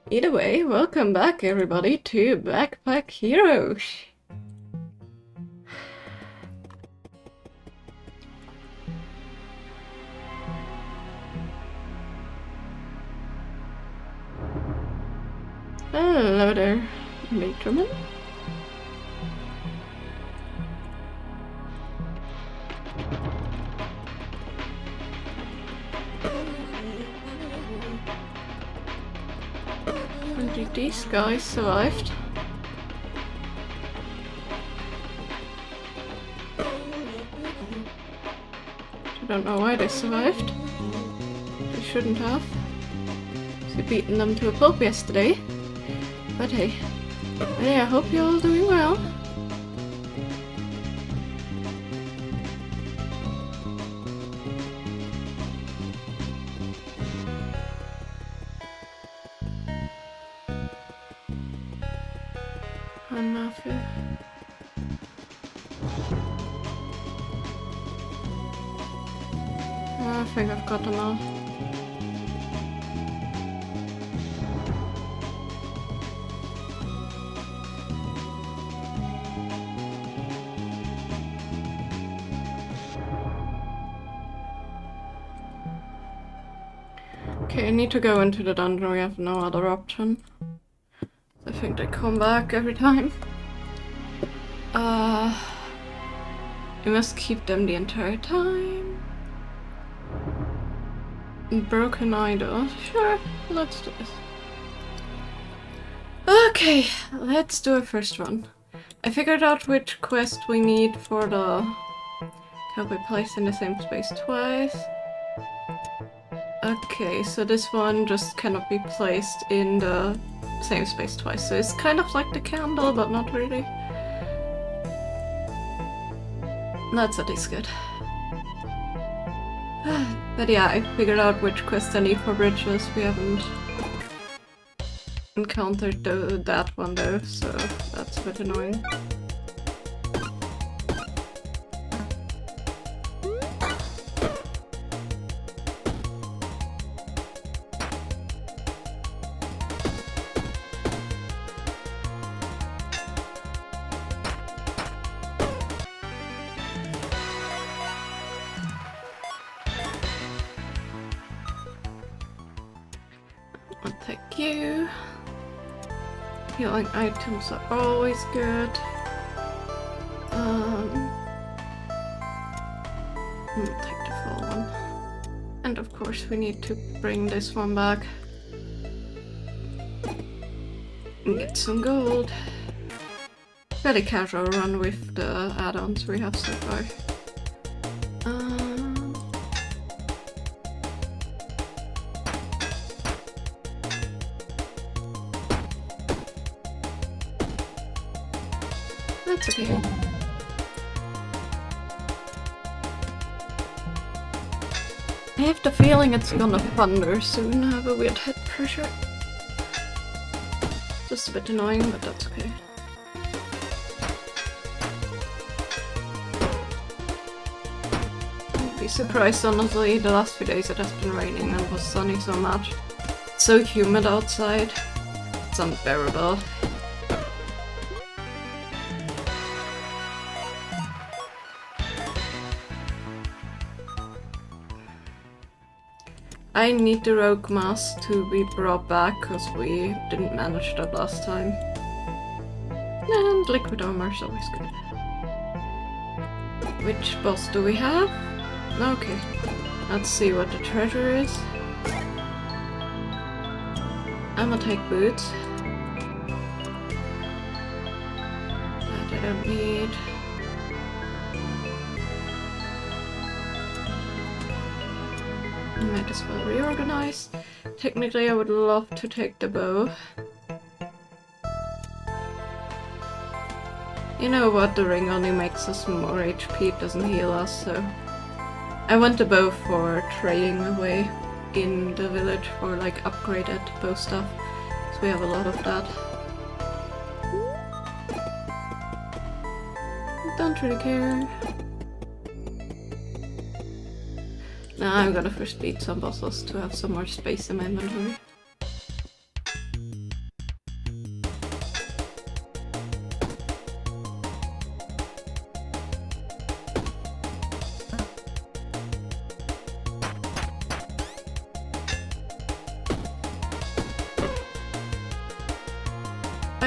Either way, welcome back everybody to Backpack Heroes. Hello there, Materman. Indeed, these guys survived. I don't know why they survived. They shouldn't have. We beaten them to a pulp yesterday. But hey. I hope you're all doing well. I think I've got them all. Okay, I need to go into the dungeon, we have no other option. I think they come back every time. We must keep them the entire time. Broken idol. Sure, let's do this. Okay, let's do a first one. I figured out which quest we need for the... Can we place in the same space twice? Okay, so this one just cannot be placed in the same space twice. So it's kind of like the candle, but not really. That's at least good. But yeah, I figured out which quest I need for bridges. We haven't encountered that one though, so that's a bit annoying. Thank you. Healing items are always good. Take the full one. And of course we need to bring this one back. And get some gold. Very casual run with the add-ons we have so far. That's okay. I have the feeling it's gonna thunder soon. I have a weird head pressure. Just a bit annoying, but that's okay. I'd be surprised, honestly. The last few days it has been raining and was sunny so much. It's so humid outside. It's unbearable. I need the rogue mask to be brought back because we didn't manage that last time. And liquid armor is always good. Which boss do we have? Okay, let's see what the treasure is. I'm gonna take boots. That I don't need. Might as well reorganize. Technically I would love to take the bow. You know what, the ring only makes us more HP, it doesn't heal us, so... I want the bow for trading away in the village for like upgraded bow stuff. So we have a lot of that. Don't really care. Now I'm gonna first beat some bosses to have some more space in my inventory.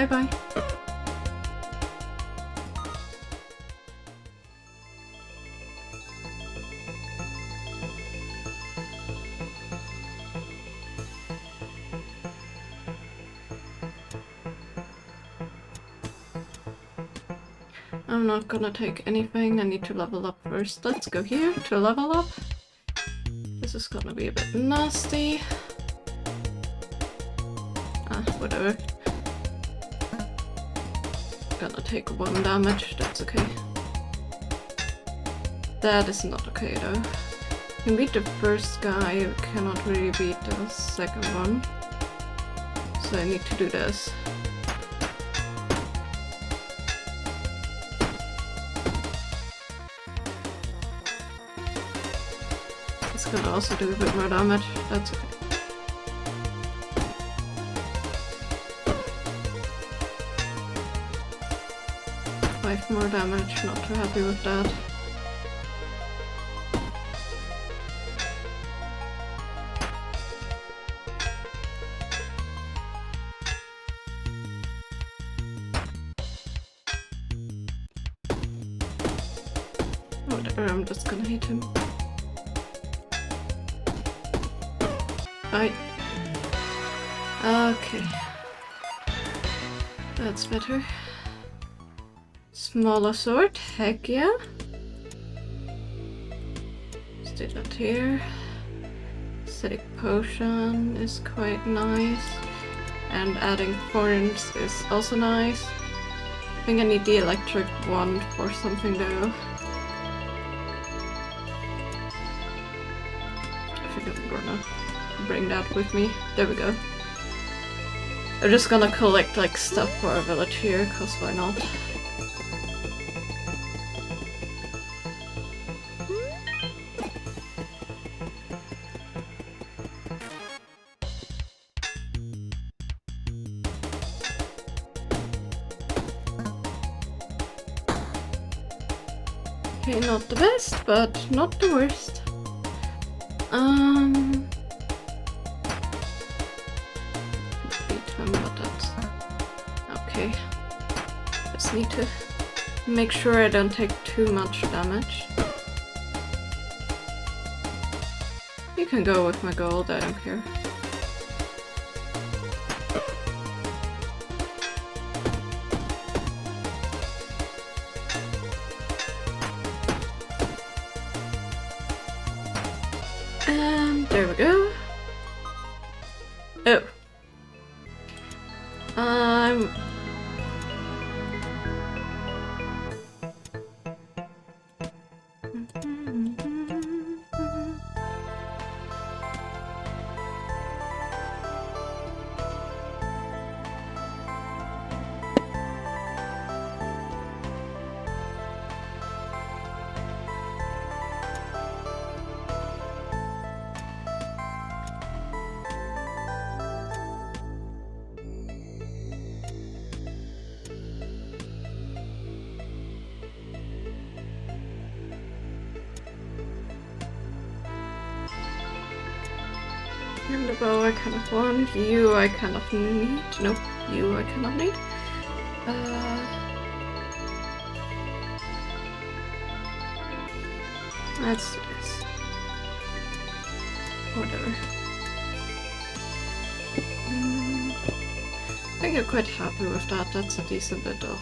Bye bye. I'm not gonna take anything, I need to level up first. Let's go here to level up. This is gonna be a bit nasty. Whatever. Gonna take 1 damage, that's okay. That is not okay though. You can beat the first guy, you cannot really beat the second one. So I need to do this. It's gonna also do a bit more damage, that's okay. More damage, not too happy with that. Whatever, I'm just gonna hit him. Bye. Okay. That's better. Smaller sword, heck yeah. Stay that here. Acidic potion is quite nice. And adding thorns is also nice. I think I need the electric wand for something though. I think I'm gonna bring that with me. There we go. I'm just gonna collect like stuff for our village here, cause why not? Okay, not the best, but not the worst. Beat him, but that's okay. Just need to make sure I don't take too much damage. You can go with my gold, I don't care. And there we go. Oh. And the bow I kind of want, you I kind of need. Nope, you I kind of need. Let's do this. Whatever. I think I'm quite happy with that. That's a decent bit of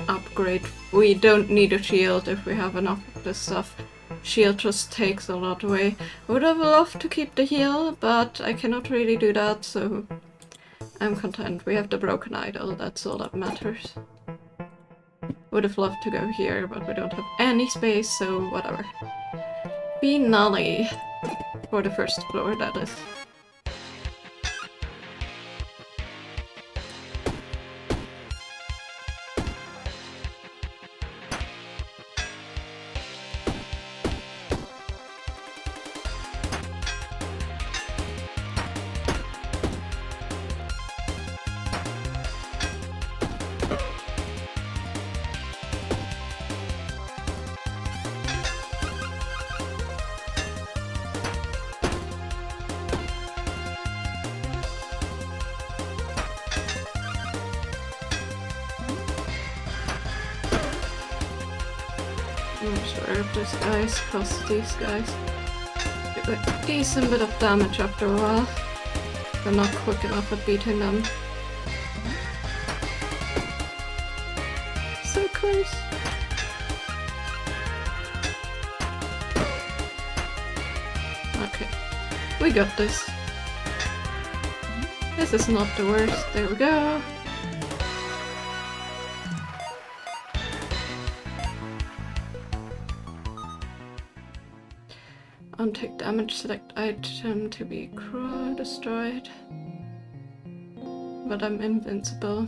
upgrade. We don't need a shield if we have enough of this stuff. Shield just takes a lot away. I would have loved to keep the heal, but I cannot really do that, so I'm content. We have the broken idol, that's all that matters. Would have loved to go here, but we don't have any space, so whatever. Finale. For the first floor, that is. Restore these guys, cause these guys do a decent bit of damage after a while. They're not quick enough at beating them. So close. Okay, we got this. This is not the worst. There we go. Untake damage, select item to be destroyed. But I'm invincible.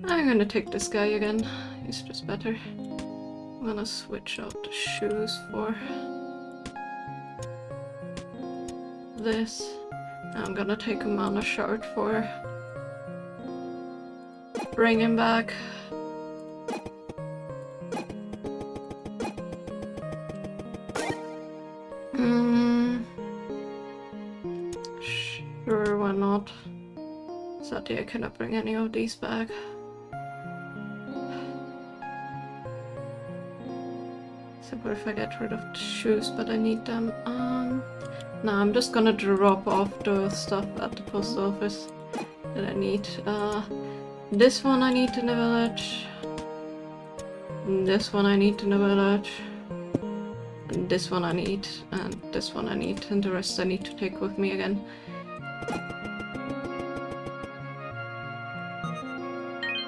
I'm gonna take this guy again. He's just better. I'm gonna switch out the shoes for this. I'm gonna take a mana shard for bring him back. Sure, why not? Sadly, I cannot bring any of these back. So what if I get rid of the shoes, but I need them? No, I'm just gonna drop off the stuff at the post office that I need. This one I need in the village. This one I need in the village. And this one I need, and this one I need, and the rest I need to take with me again.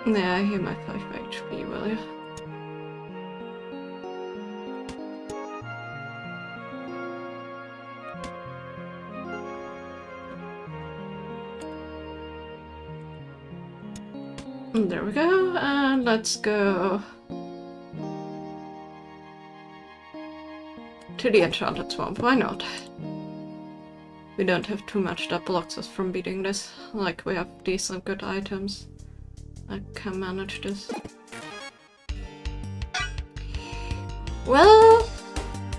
Yeah, I hear my 5 HP, will you? And there we go, and let's go to the Enchanted Swamp, why not? We don't have too much that blocks us from beating this. Like, we have decent good items. I can manage this. Well,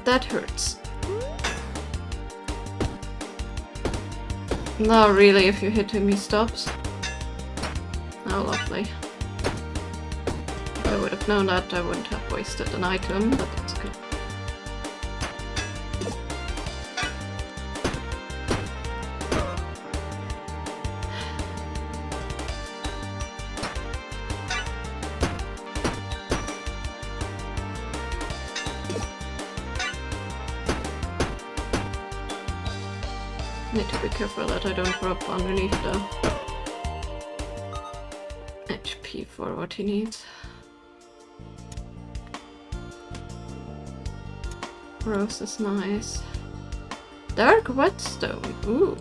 that hurts. No, really, if you hit him, he stops. Oh, lovely. If I would have known that, I wouldn't have wasted an item, but that's good. Need to be careful that I don't drop underneath the HP for what he needs. Rose is nice. Dark whetstone. Ooh.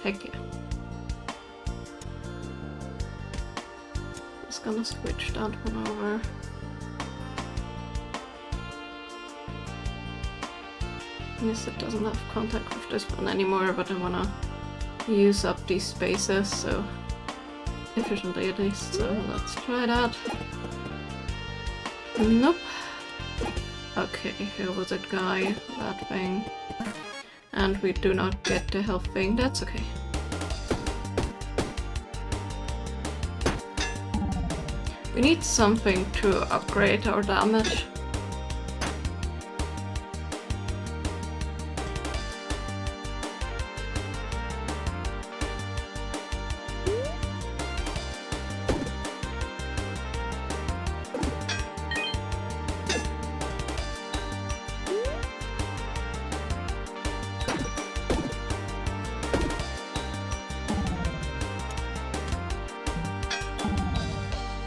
Heck yeah. Just gonna switch that one over. Yes, it doesn't have contact with this one anymore, but I wanna use up these spaces, so efficiently at least, so let's try that. Nope. Okay, here was that guy, that thing. And we do not get the health thing, that's okay. We need something to upgrade our damage.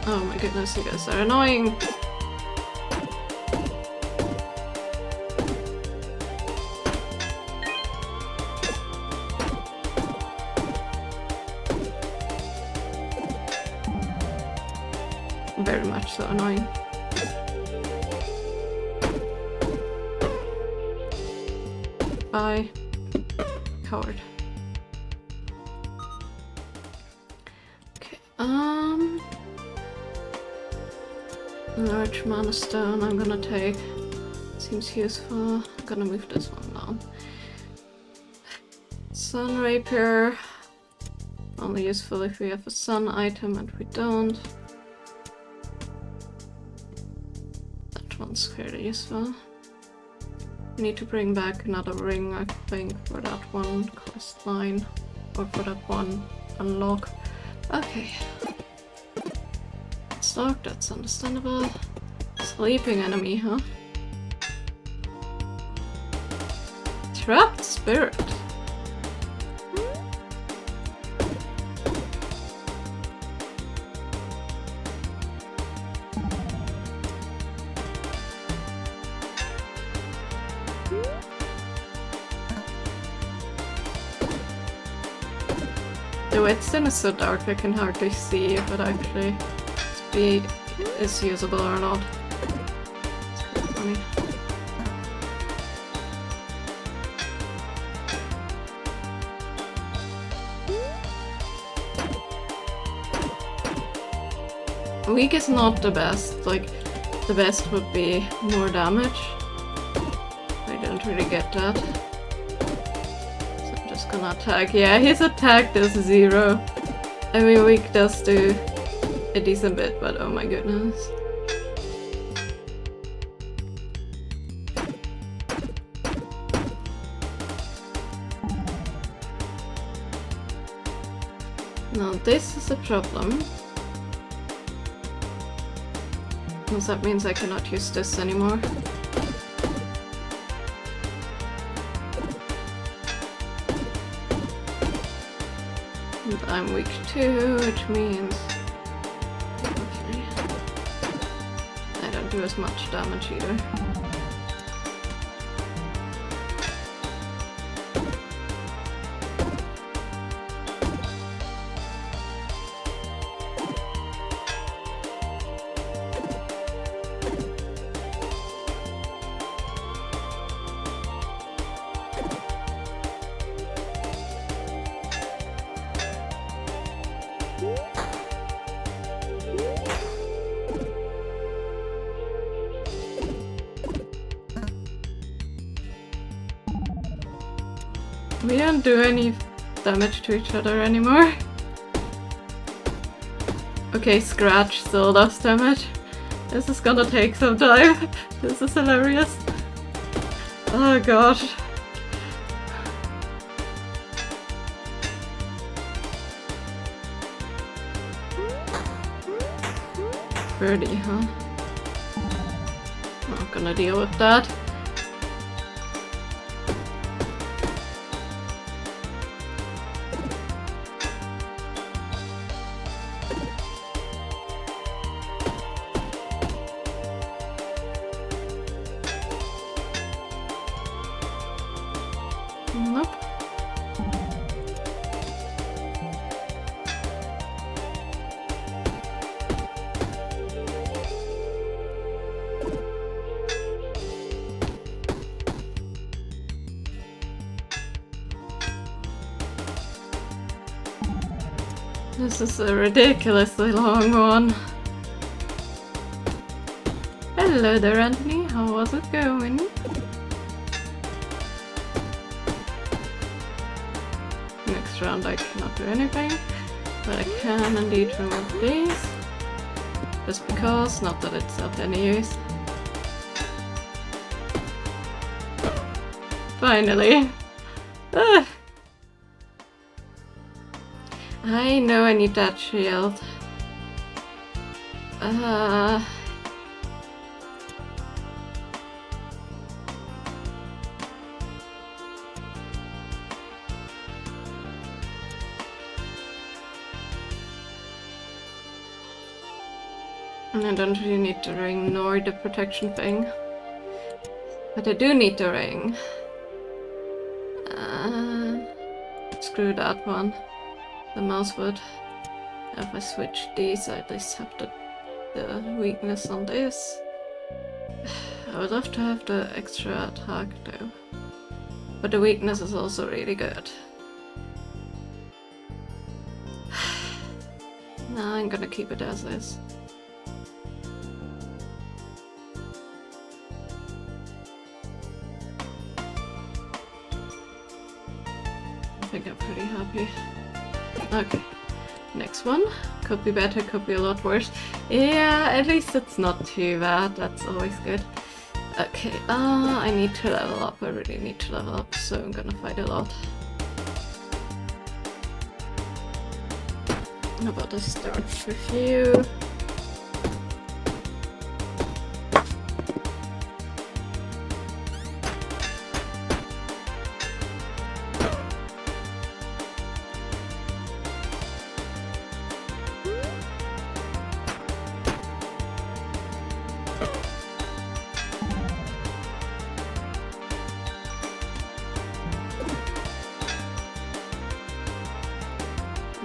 Oh my goodness, you guys are annoying! Very much so annoying. Bye. Coward. Okay, large mana stone I'm gonna take. Seems useful. I'm gonna move this one down. Sun rapier. Only useful if we have a sun item and we don't. That one one's fairly useful. We need to bring back another ring, I think, for that one quest line. Or for that one unlock. Okay. It's dark, that's understandable. Sleeping enemy, huh? Trapped spirit. The whetstone is so dark I can hardly see if it actually is usable or not. It's kind of funny. Weak is not the best, like, the best would be more damage. I don't really get that. So I'm just gonna attack. Yeah, his attack does 0. I mean, weak does do a decent bit, but oh my goodness. Now this is a problem. Because that means I cannot use this anymore. And I'm weak too, which means okay, I don't do as much damage either. We don't do any damage to each other anymore. Okay, Scratch still does damage. This is gonna take some time. This is hilarious. Oh gosh. Birdie, huh? I'm not gonna deal with that. Nope. This is a ridiculously long one. Hello there, Anthony. How was it going? Next round I cannot do anything, but I can indeed remove these. Just because, not that it's of any use. Finally! Ugh. I know I need that shield. And I don't really need the ring nor the protection thing. But I do need the ring. Screw that one. The mouse would. If I switch these, I at least have the weakness on this. I would love to have the extra attack though. But the weakness is also really good. Nah, I'm gonna keep it as is. I think I'm pretty happy. Okay, next one. Could be better, could be a lot worse. Yeah, at least it's not too bad, that's always good. Okay, I need to level up. I really need to level up, so I'm gonna fight a lot. How about I start with you?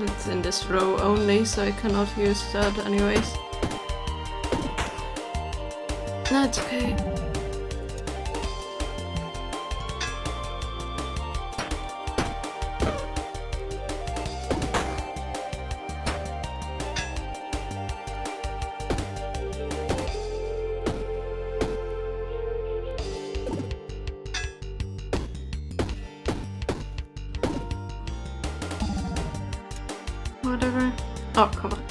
It's in this row only, so I cannot use that anyways. No, it's okay. Whatever. Oh, come on.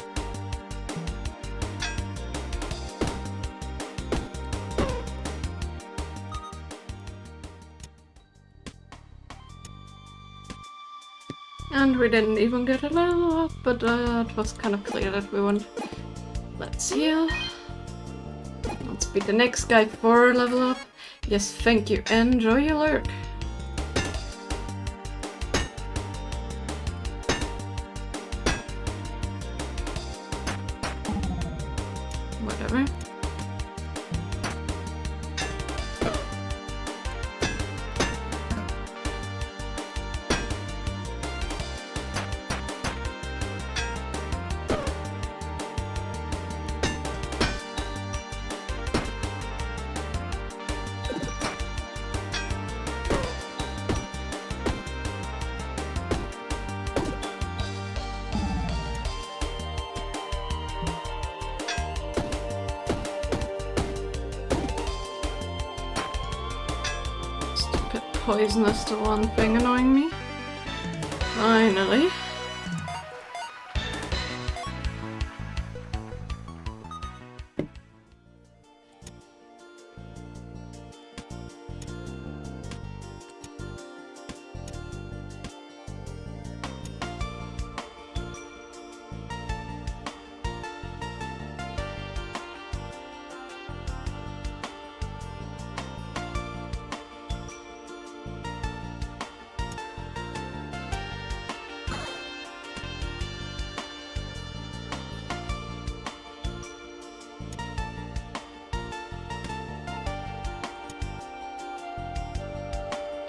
And we didn't even get a level up, but it was kind of clear that we won. Let's heal. Let's beat the next guy for level up. Yes, thank you. Enjoy your lurk. Whatever. Poison is the one thing annoying me. Finally.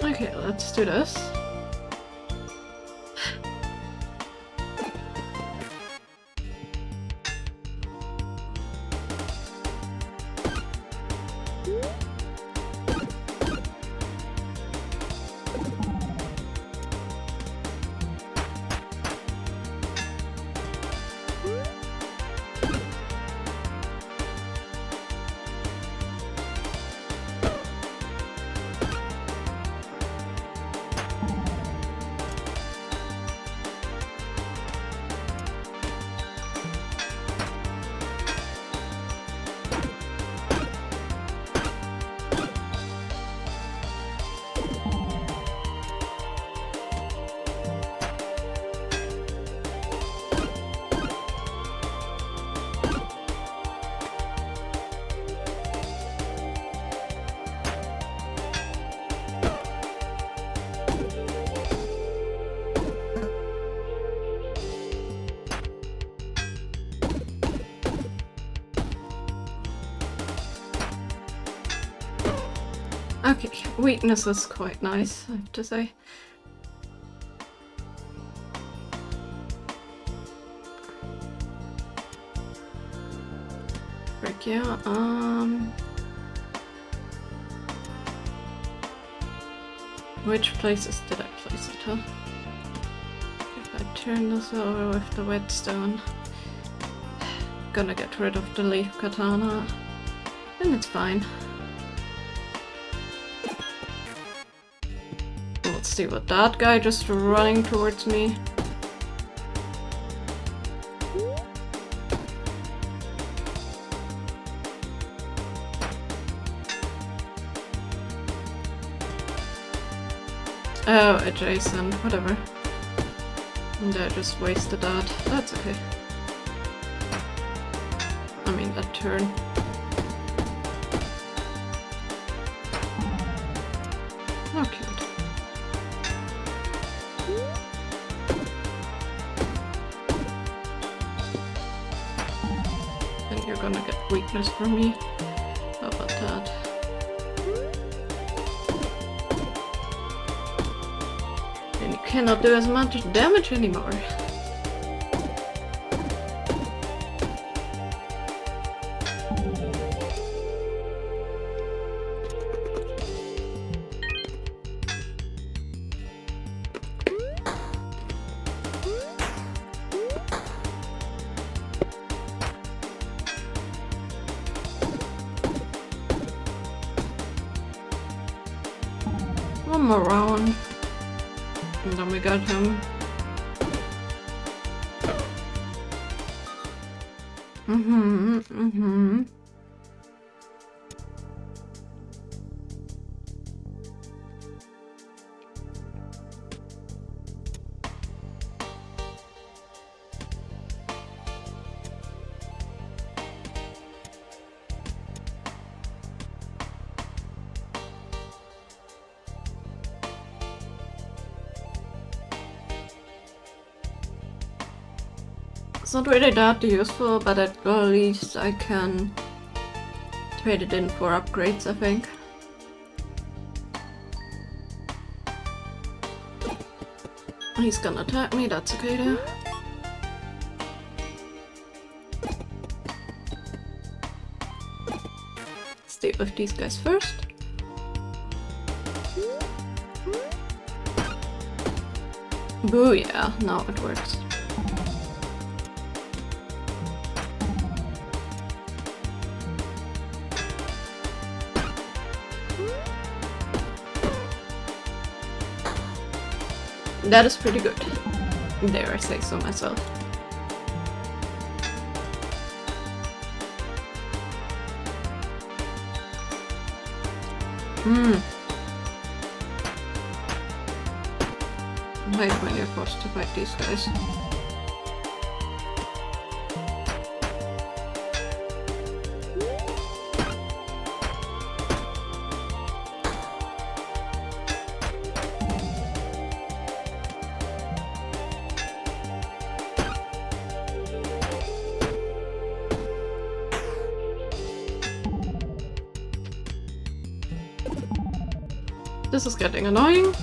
Okay, let's do this. Okay, weakness is quite nice, I have to say. Frick yeah, which places did I place it, huh? If I turn this over with the whetstone, gonna get rid of the leaf katana, and it's fine. Let's see what that guy just running towards me. Oh, adjacent, whatever. And I just wasted that. That's okay. I mean, that turn. Oh, cute. And you're gonna get weakness from me. How about that? And you cannot do as much damage anymore. One more round. And then we got him. It's not really that useful, but at least I can trade it in for upgrades, I think. He's gonna attack me, that's okay though. Let's deal with these guys first. Booyah, now it works. That is pretty good. Dare I say so myself. I hate when you're forced to fight these guys. This is getting annoying.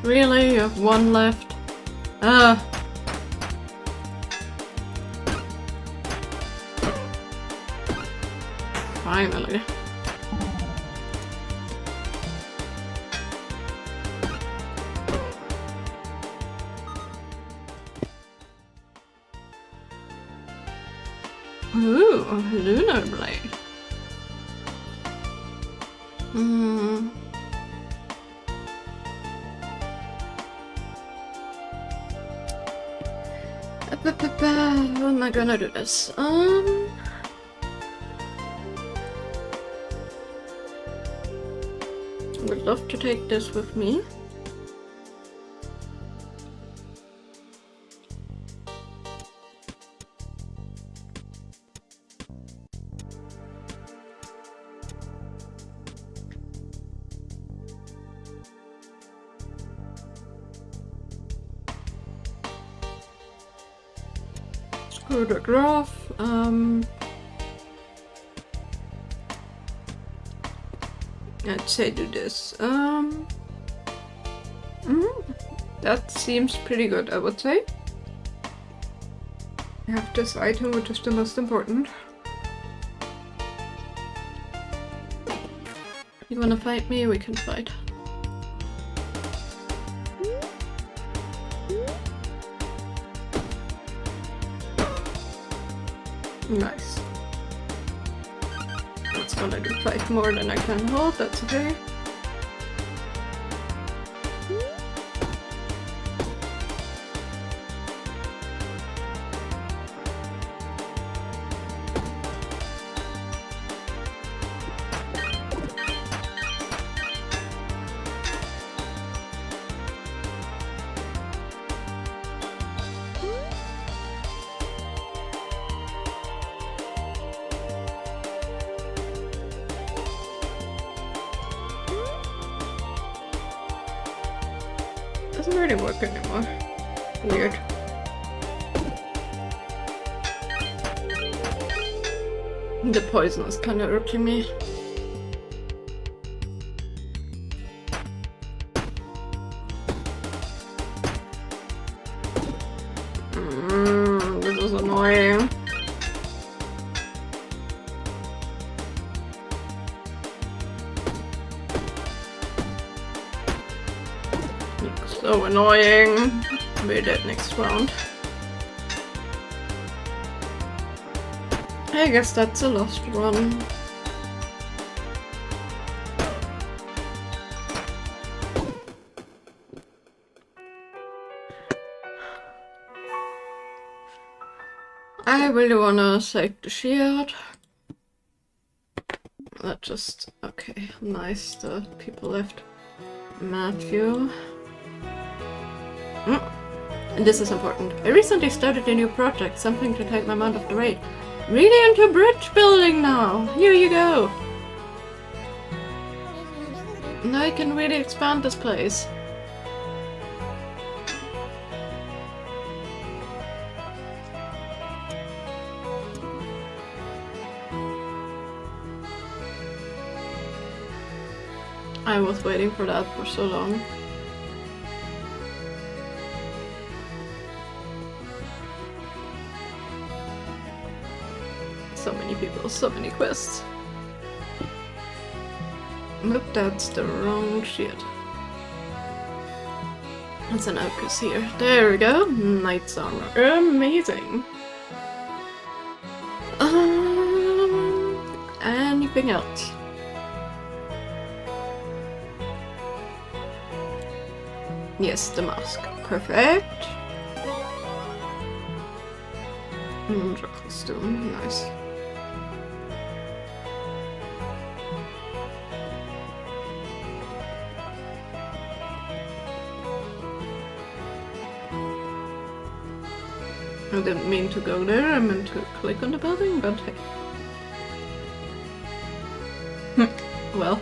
Really? You have one left? Ah. Finally. Ooh, Lunar Blade. How am I gonna do this? Would love to take this with me. Screw the graph. I'd say do this. That seems pretty good, I would say. I have this item, which is the most important. You wanna fight me? We can fight. Nice. That's gonna do 5 more than I can hold, that's okay. doesn't really work anymore. Weird. The poison is kind of irking me. This is annoying. So annoying. We're dead next round. I guess that's a lost run. I really wanna save the shield. That just... okay, nice, the people left. Matthew. And this is important. I recently started a new project, something to take my mind off the raid. Really into bridge building now! Here you go! Now I can really expand this place. I was waiting for that for so long. So many people, so many quests. Nope, that's the wrong shit. It's an Opus here. There we go. Knight's armor. Amazing. Anything else? Yes, the mask. Perfect. The costume. Nice. I didn't mean to go there, I meant to click on the building, but hey. Well.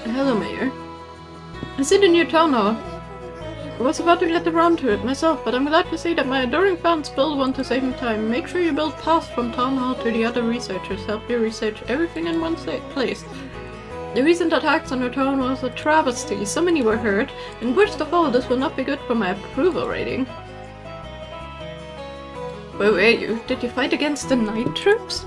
Hello, Mayor. I see the new town hall. I was about to get around to it myself, but I'm glad to see that my adoring fans build one to save me time. Make sure you build paths from town hall to the other researchers. Help you research everything in one place. The recent attacks on our town was a travesty. So many were hurt, and worst of all, this will not be good for my approval rating. Where were you? Did you fight against the night troops?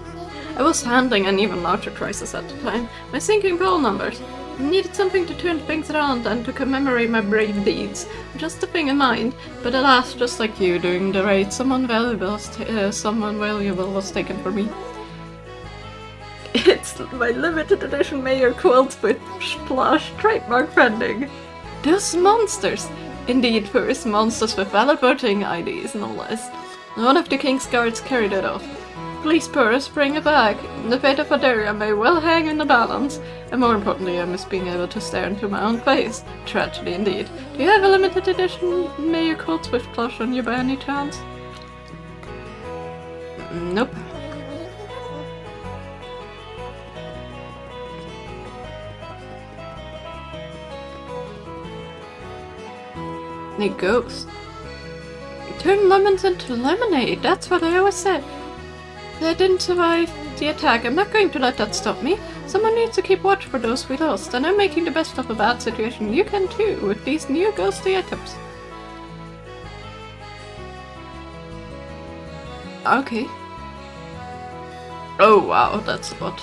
I was handling an even larger crisis at the time. My sinking poll numbers. I needed something to turn things around and to commemorate my brave deeds. Just a thing in mind, but alas, just like you during the raid, someone valuable was taken for me. It's my limited edition Mayor quilt with splash trademark pending. Those monsters! Indeed, first monsters with valid voting IDs, no less. One of the King's guards carried it off. Please, Purse, bring it back. The fate of Aderia may well hang in the balance. And more importantly, I miss being able to stare into my own face. Tragedy indeed. Do you have a limited edition Mayor quilt with plush on you by any chance? Nope. A ghost. Turn lemons into lemonade, that's what I always said. They didn't survive the attack. I'm not going to let that stop me. Someone needs to keep watch for those we lost, and I'm making the best of a bad situation. You can too, with these new ghostly items. Okay. Oh wow, that's a lot.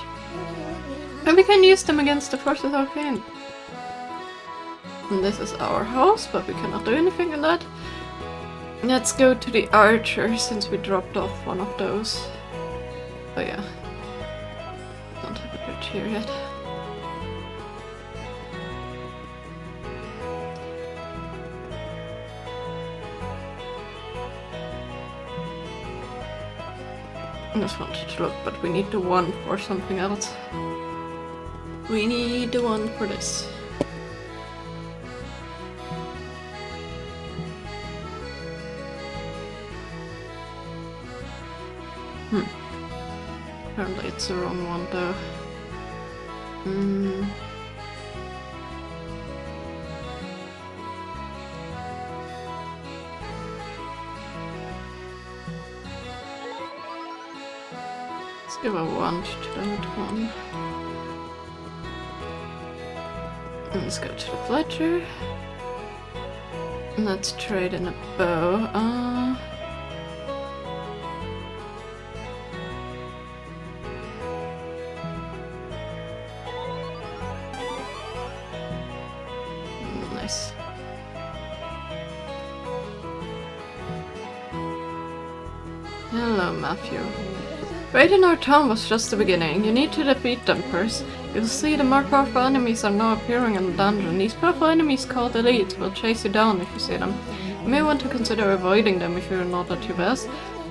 And we can use them against the forces arcane. And this is our house, but we cannot do anything in that. Let's go to the archer, since we dropped off one of those. Oh yeah. Don't have a bridge here yet. I just wanted to look, but we need the one for something else. We need the one for this. Apparently it's the wrong one though. Let's give a 1 to that one. And let's go to the Fletcher. And let's trade in a bow. Nice. Hello, Matthew. Raiding our town was just the beginning. You need to defeat them first. You'll see the more powerful enemies are now appearing in the dungeon. These powerful enemies called elites will chase you down if you see them. You may want to consider avoiding them if you're not at your best.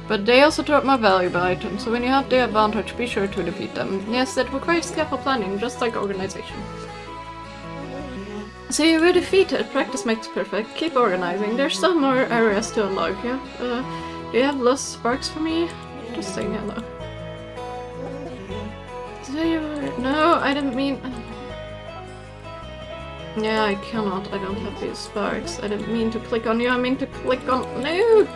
But they also drop more valuable items, so when you have the advantage, be sure to defeat them. Yes, it requires careful planning, just like organization. So you were defeated. Practice makes perfect. Keep organizing. There's still more areas to unlock, yeah? Do you have lost sparks for me? Just saying hello. No, I didn't mean... Yeah, I cannot. I don't have these sparks. I didn't mean to click on you. I mean to click on... No!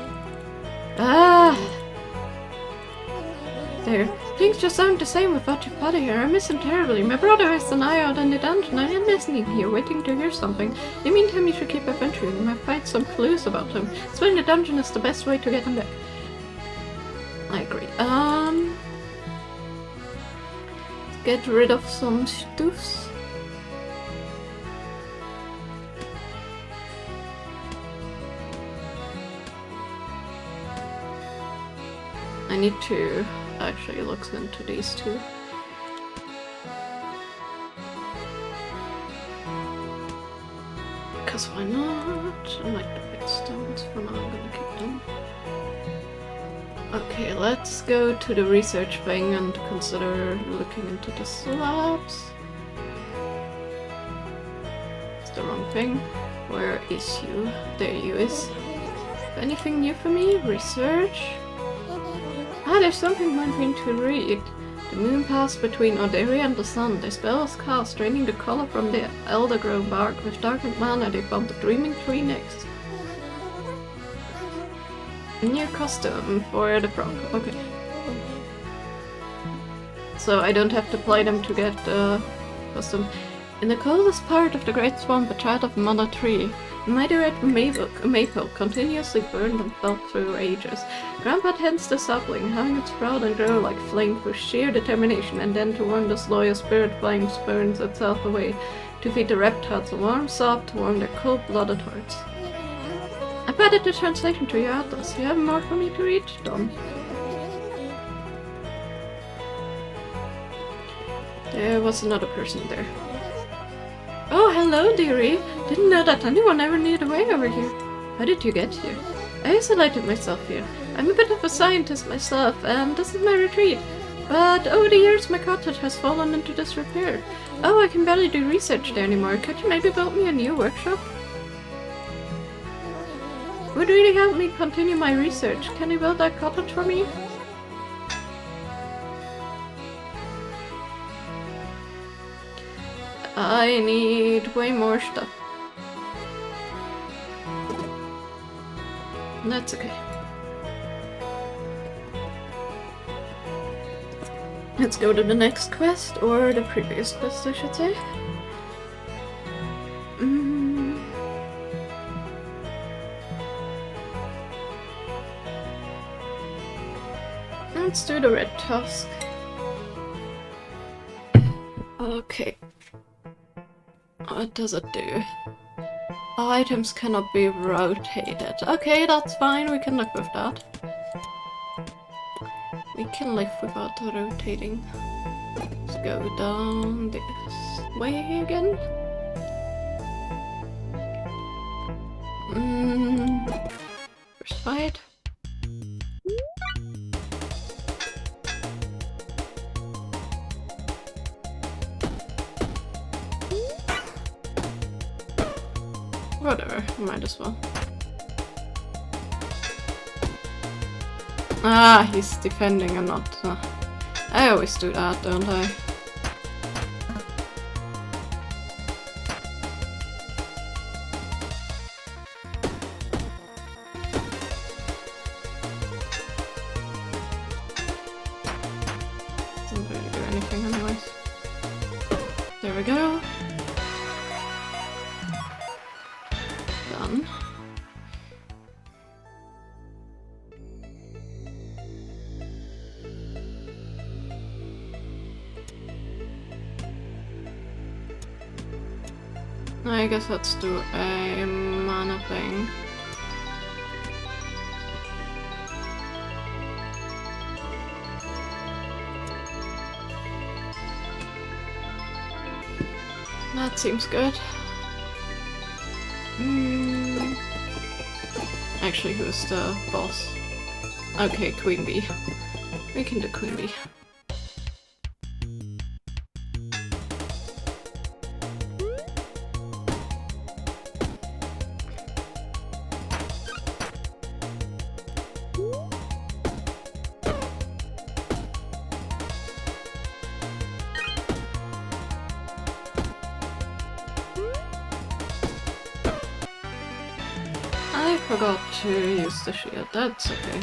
There. Things just aren't the same without your buddy here. I miss him terribly. My brother is an eye out in the dungeon. I am listening here, waiting to hear something. In the meantime, you should keep adventuring. You might find some clues about him. Exploring the dungeon is the best way to get him back. I agree. Get rid of some stuffs. I need to actually look into these two. Because why not? I like the big stones for now, I'm gonna keep them. Okay, let's go to the research thing and consider looking into the slabs. It's the wrong thing. Where is you? There you is. Anything new for me? Research? Ah, there's something I'm going to read. The moon passed between Oderia and the sun. The spell was cast, draining the color from the elder-grown bark. With darkened mana, they found the dreaming tree next. A new custom for the frog. Okay. So I don't have to play them to get the custom. In the coldest part of the great swamp, a child of Mother Tree, a mighty red maple continuously burned and fell through ages. Grandpa tends the sapling, having it sprout and grow like flame through sheer determination, and then to warm this loyal spirit, flame burns itself away. To feed the reptiles a warm sob to warm their cold-blooded hearts. I've added the translation to your atlas. You have more for me to read, Don? There was another person there. Oh, hello, dearie. Didn't know that anyone ever knew the way over here. How did you get here? I isolated myself here. I'm a bit of a scientist myself, and this is my retreat. But over the years, my cottage has fallen into disrepair. Oh, I can barely do research there anymore. Could you maybe build me a new workshop? Would really help me continue my research. Can you build that cottage for me? I need way more stuff. That's okay. Let's go to the next quest, or the previous quest, I should say. Let's do the red tusk. Okay. What does it do? Items cannot be rotated. Okay, that's fine, we can live with that. We can live without rotating. Let's go down this way again. First fight. Whatever, might as well. Ah, he's defending and not... I always do that, don't I? Doesn't really do anything anyways. There we go. Done. I guess let's do a mana thing. That seems good. Actually, who's the boss? Okay, Queen Bee. We can do Queen Bee. I forgot to use the shield, that's okay.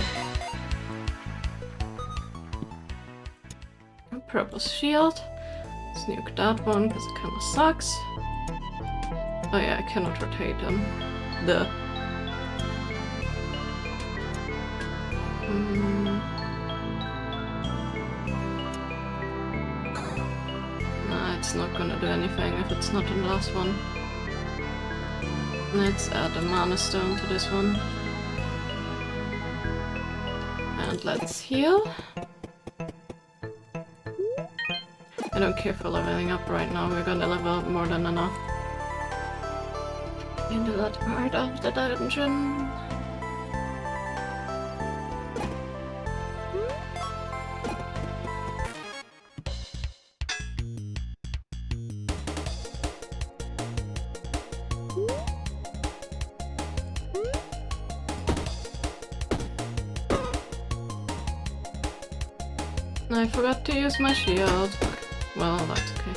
Purple shield. Let's nuke that one because it kinda sucks. Oh yeah, I cannot rotate them. Nah, it's not gonna do anything if it's not in the last one. Let's add a mana stone to this one. And let's heal. I don't care for leveling up right now, we're gonna level up more than enough. Into that part of the dungeon. I forgot to use my shield. Well, that's okay.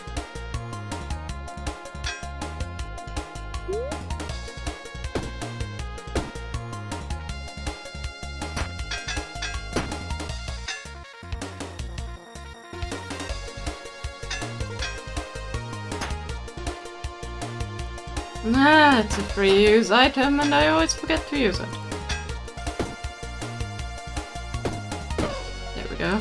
Nah, it's a free use item and I always forget to use it. There we go.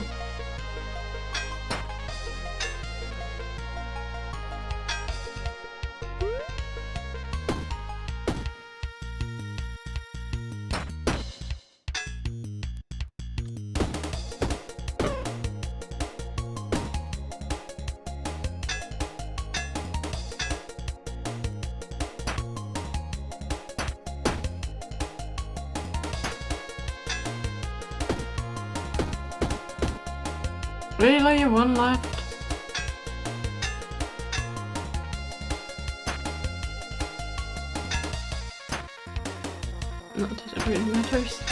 Really? One left? Not that it really matters.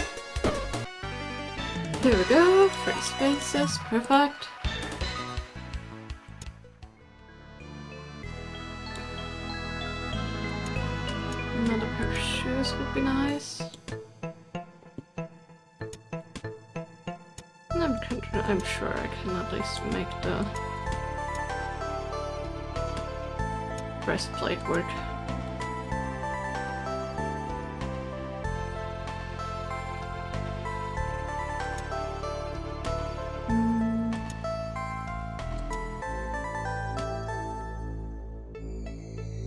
There we go, 3 spaces, perfect. Another pair of shoes would be nice. I'm sure I can at least make the breastplate work.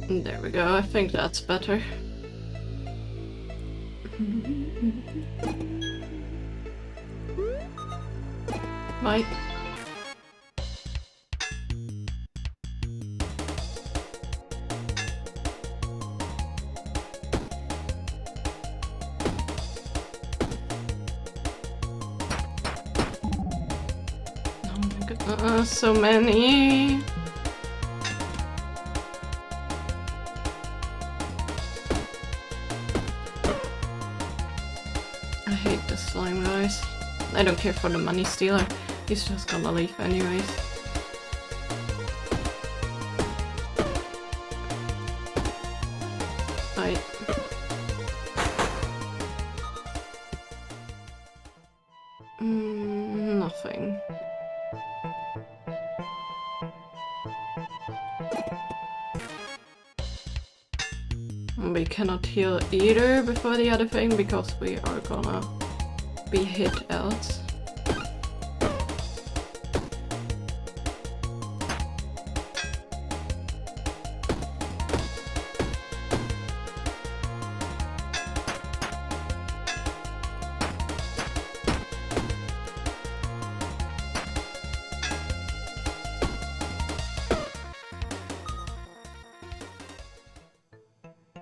There we go, I think that's better. Bye. Oh my goodness, so many. I don't care for the money stealer. He's just gonna leave anyways. Right. Nothing. We cannot heal either before the other thing because we are gonna be hit else.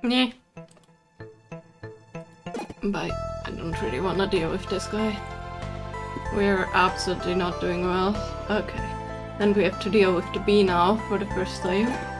Yeah. But I don't really want to deal with this guy. We're absolutely not doing well. Okay. And we have to deal with the bee now for the first layer.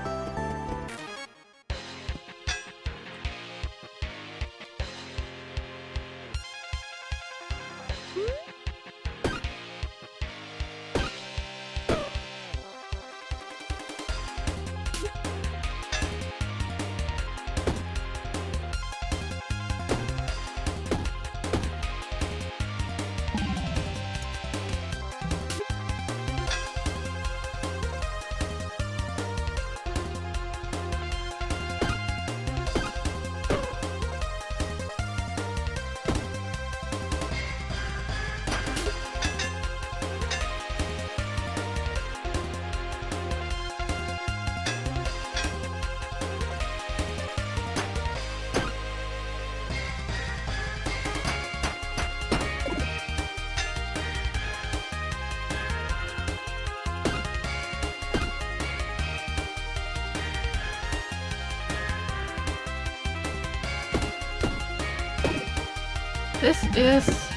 This is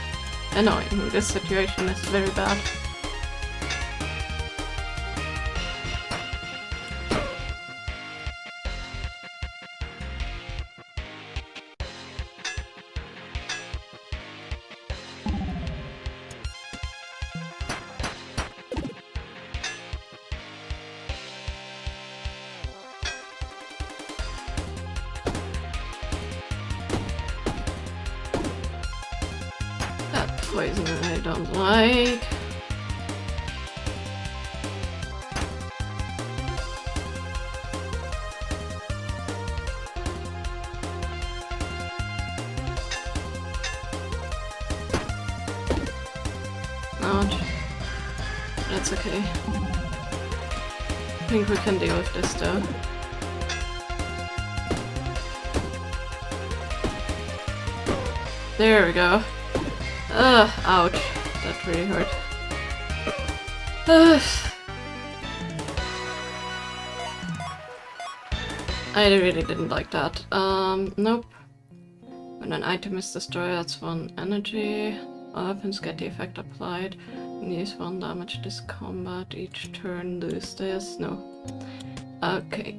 annoying. This situation is very bad. Poison I don't like. Ouch. That's okay. I think we can deal with this though. There we go. Ouch. That really hurt. I really didn't like that. Nope. When an item is destroyed, that's 1 energy. All weapons get the effect applied. Use 1 damage this combat each turn. Lose this. No. Okay.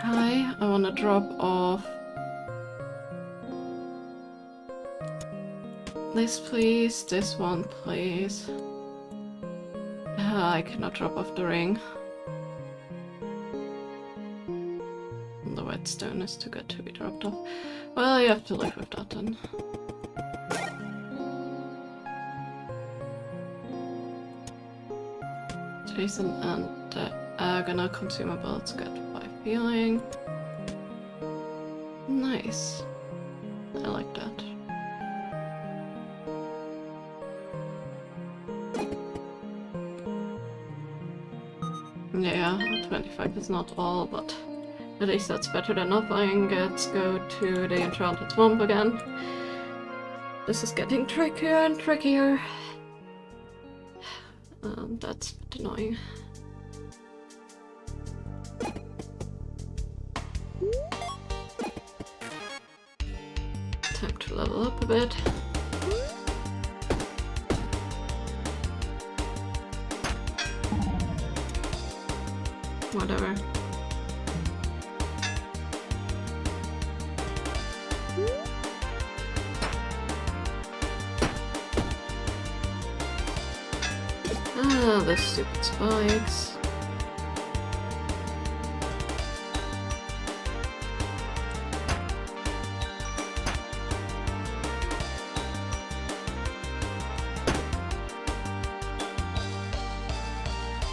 Hi, I wanna drop off this please, this one please. I cannot drop off the ring. The whetstone is too good to be dropped off. Well, you have to live with that then. Jason and the Agona consumables get 5 healing. Nice. I like that. Yeah, 25 is not all, but at least that's better than nothing. Let's go to the Enchanted Swamp again. This is getting trickier and trickier. That's annoying. Time to level up a bit. Whatever. Ah, the stupid spikes.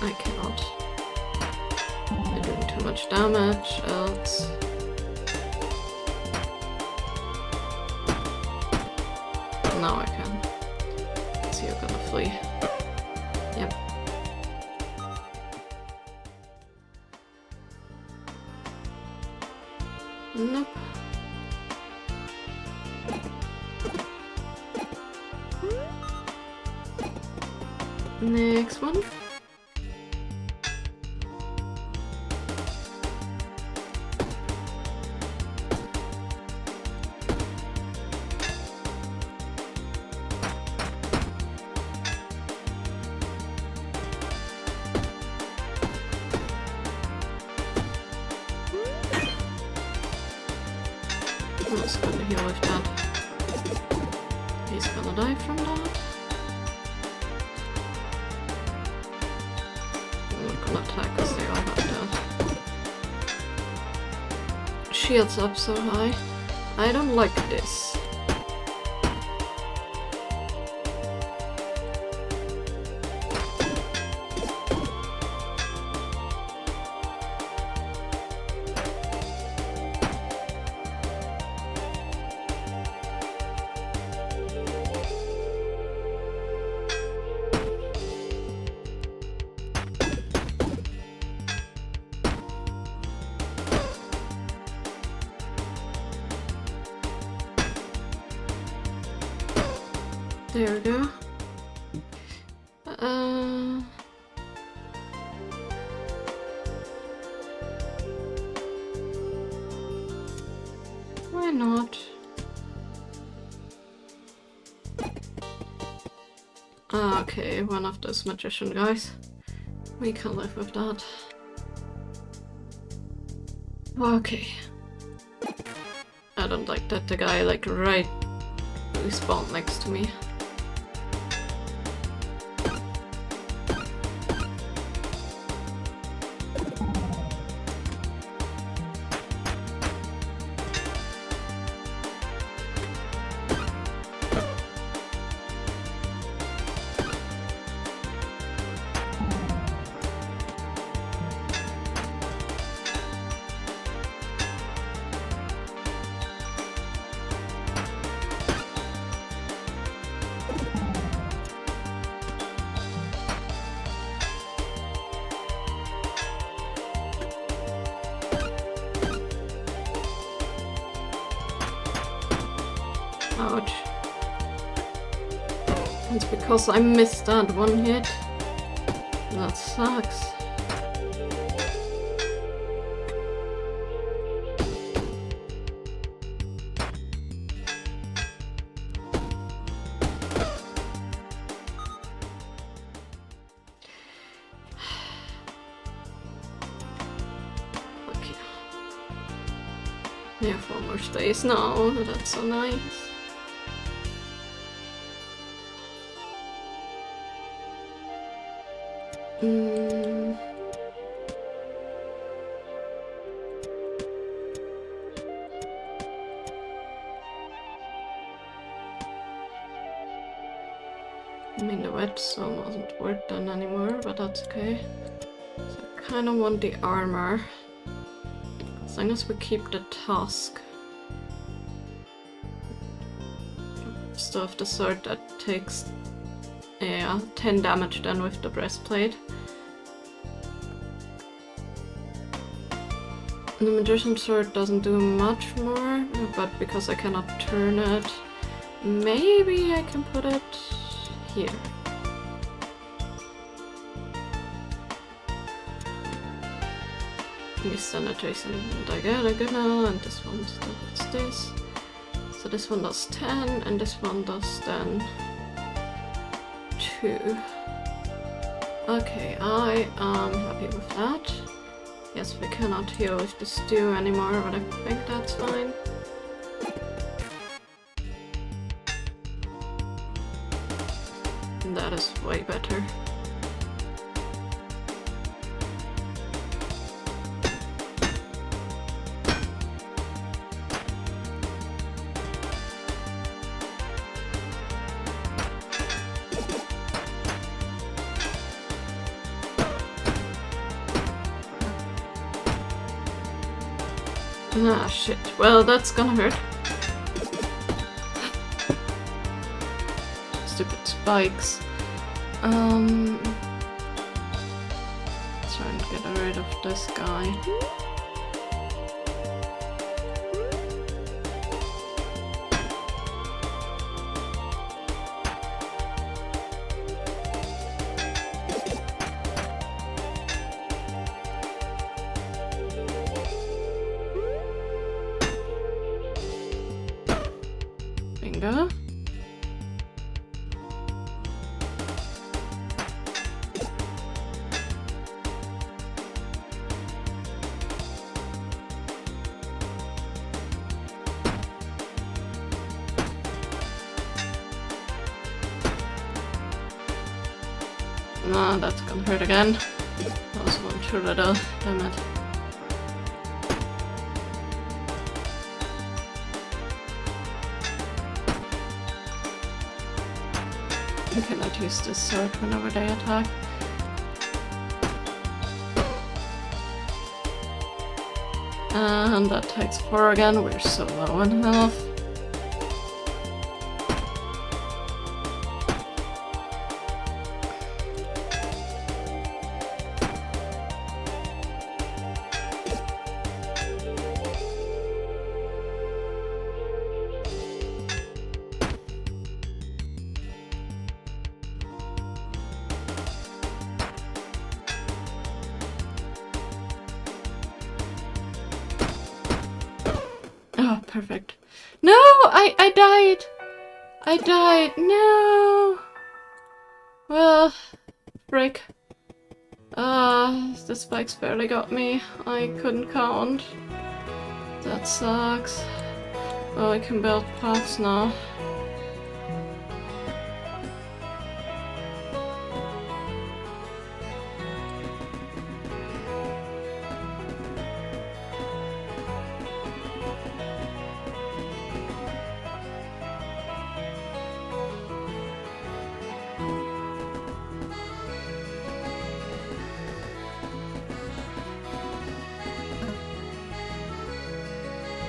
I cannot. They're doing too much damage, else. Now I can. So you're gonna flee. Yep. Nope. Next one. I'm just gonna heal with that. He's gonna die from that. I'm not gonna attack because they all have that. Shields up so high. I don't like this. There we go. Why not? Okay, one of those magician guys. We can live with that. Okay. I don't like that the guy like right respawned next to me. Ouch. It's because I missed that one hit. That sucks. Okay. Yeah, 4 more stays now. That's so nice. I mean, the whetstone wasn't worth then anymore, but that's okay. So I kind of want the armor. As long as we keep the tusk. Still have the sword that takes 10 damage then with the breastplate. The magician sword doesn't do much more, but because I cannot turn it, maybe I can put it here. Miss Jason and I get a good now, and this one does this. So this one does 10, and this one does then 2. Okay, I am happy with that. Yes, we cannot heal with the stew anymore, but I think that's fine. That is way better. Ah, shit. Well, that's gonna hurt. Stupid spikes. Trying to get rid of this guy. Bingo. No, that's gonna hurt again. That was one too little, damn it. I cannot use this sword whenever they attack. And that takes 4 again, we're so low on health. Oh, perfect. No! I died! I died! No! Well, frick. The spikes barely got me. I couldn't count. That sucks. Well, I can build paths now.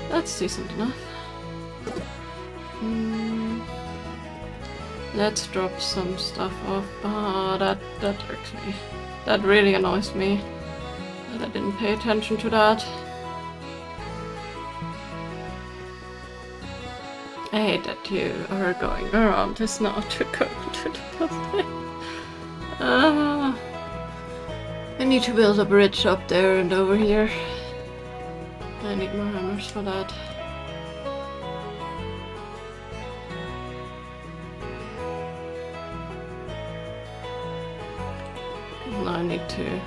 That's decent enough. Let's drop some stuff off. That irks me. That really annoys me. That I didn't pay attention to that. I hate that you are going around this now to go to the building. I need to build a bridge up there and over here. I need more hammers for that. Now I need to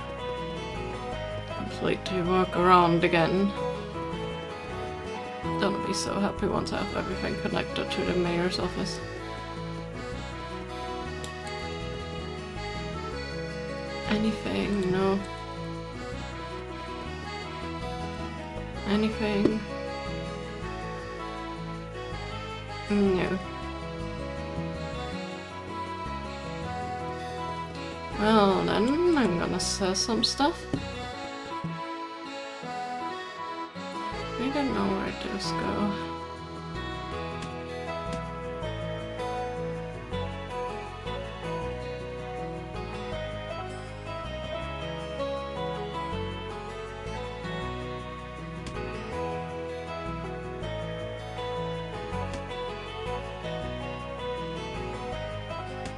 completely walk around again. I'll be so happy once I have everything connected to the mayor's office. Anything? No. Anything? No. Well then, I'm gonna sell some stuff. I don't know where those go.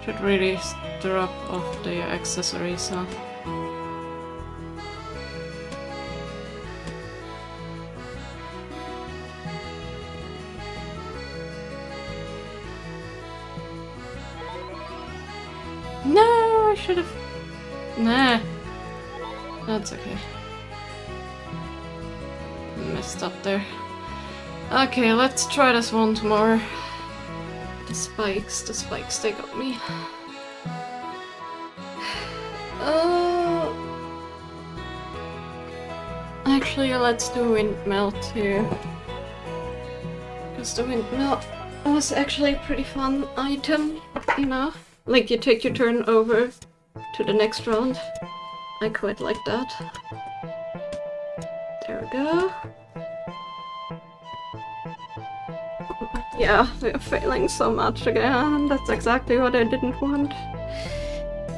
Should really drop off the accessories, huh? No, I should have. Nah, that's okay. Messed up there. Okay, let's try this once more. The spikes, they got me. Actually, let's do windmill too. Because the windmill was actually a pretty fun item, you know? Like, you take your turn over to the next round. I quite like that. There we go. Yeah, we're failing so much again. That's exactly what I didn't want.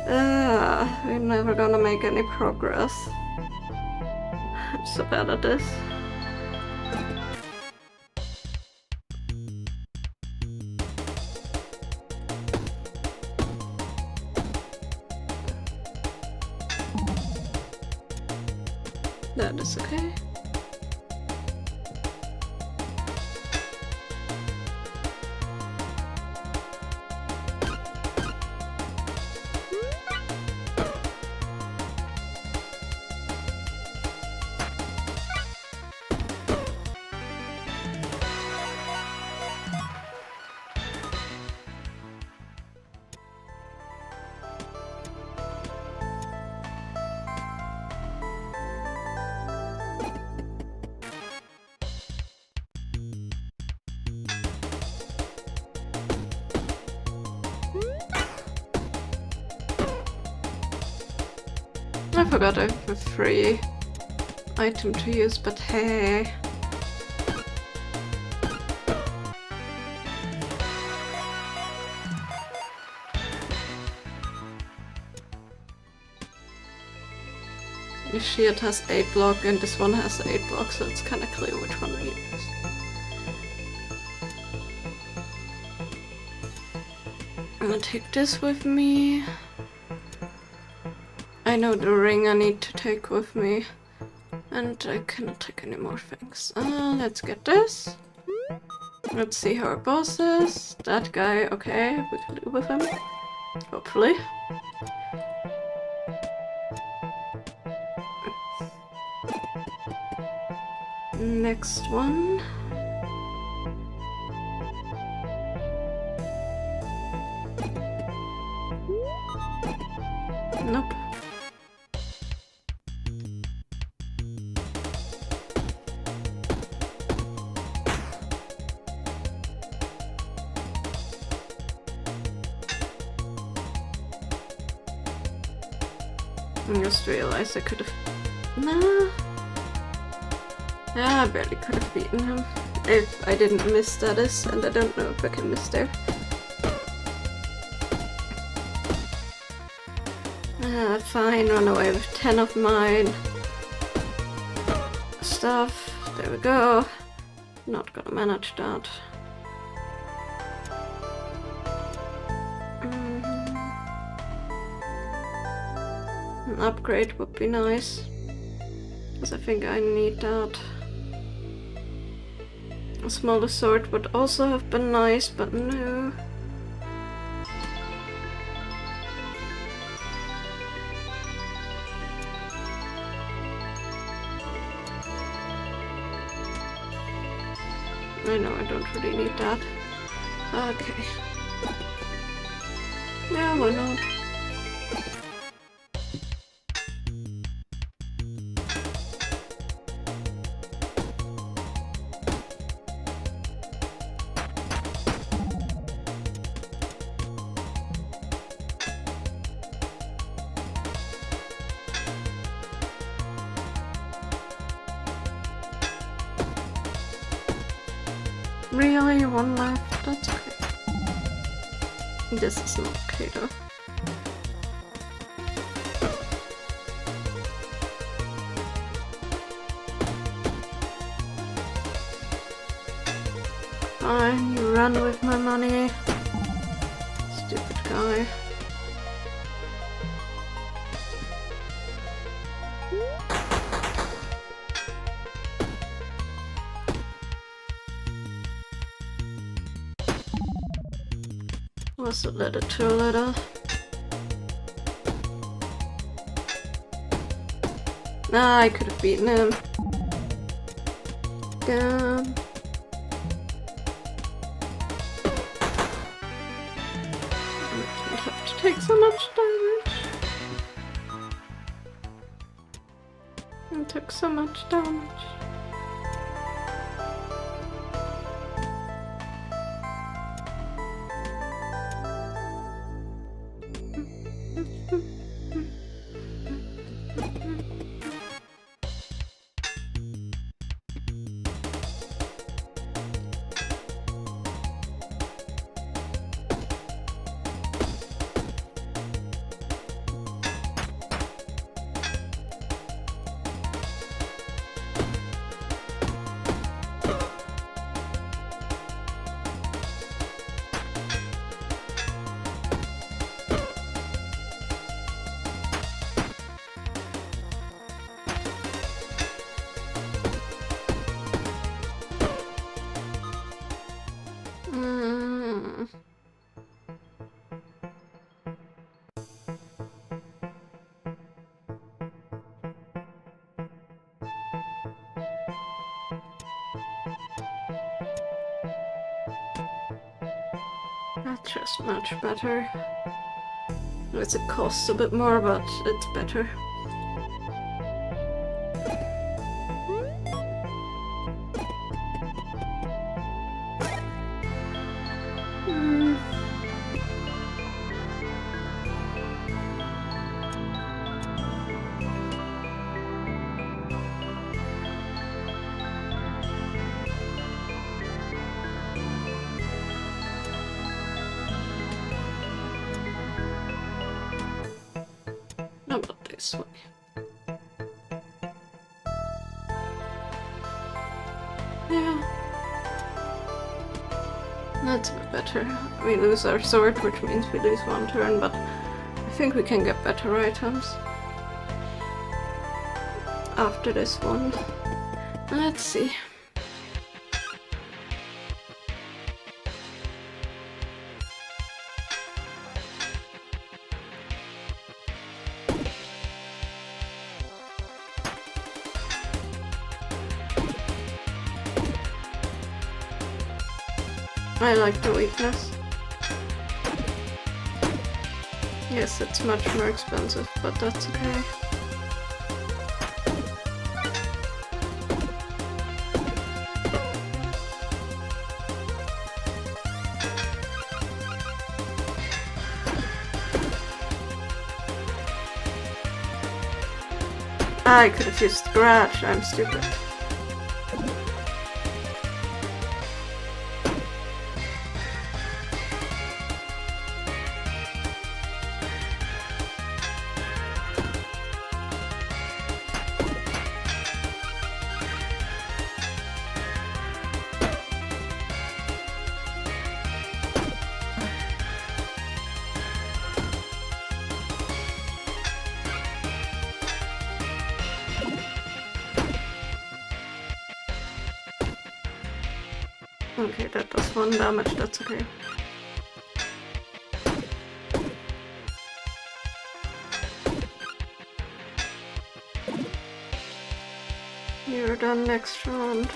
We're never gonna make any progress. I'm so bad at this. That is okay. I forgot I have a free item to use, but hey. This shield has 8 block and this one has 8 block, so it's kinda clear which one we use. I'm gonna take this with me. I know the ring I need to take with me. And I cannot take any more things. Let's get this. Let's see how our boss is. That guy, okay, we can do with him. Hopefully. Next one. Nope. I just realized I could have... Nah. Yeah, I barely could have beaten him. If I didn't miss status, and I don't know if I can miss there. Fine, run away with 10 of mine. Stuff. There we go. Not gonna manage that. An upgrade would be nice. Because I think I need that. A smaller sword would also have been nice, but no. I know I don't really need that. Okay. Yeah, why not? Really? One left? That's okay. This is not okay though. Fine, you run with my money. Stupid guy. Was a little too little. Nah, I could have beaten him. Damn. I don't have to take so much damage. I took so much damage. That's just much better. It costs a bit more, but it's better. How about this way? Yeah. That's a bit better. We lose our sword, which means we lose one turn, but I think we can get better items after this one. Let's see. I like the weakness. Yes, it's much more expensive, but that's okay. I could have used Scratch, I'm stupid. Okay, that does 1 damage, that's okay. You're done next round.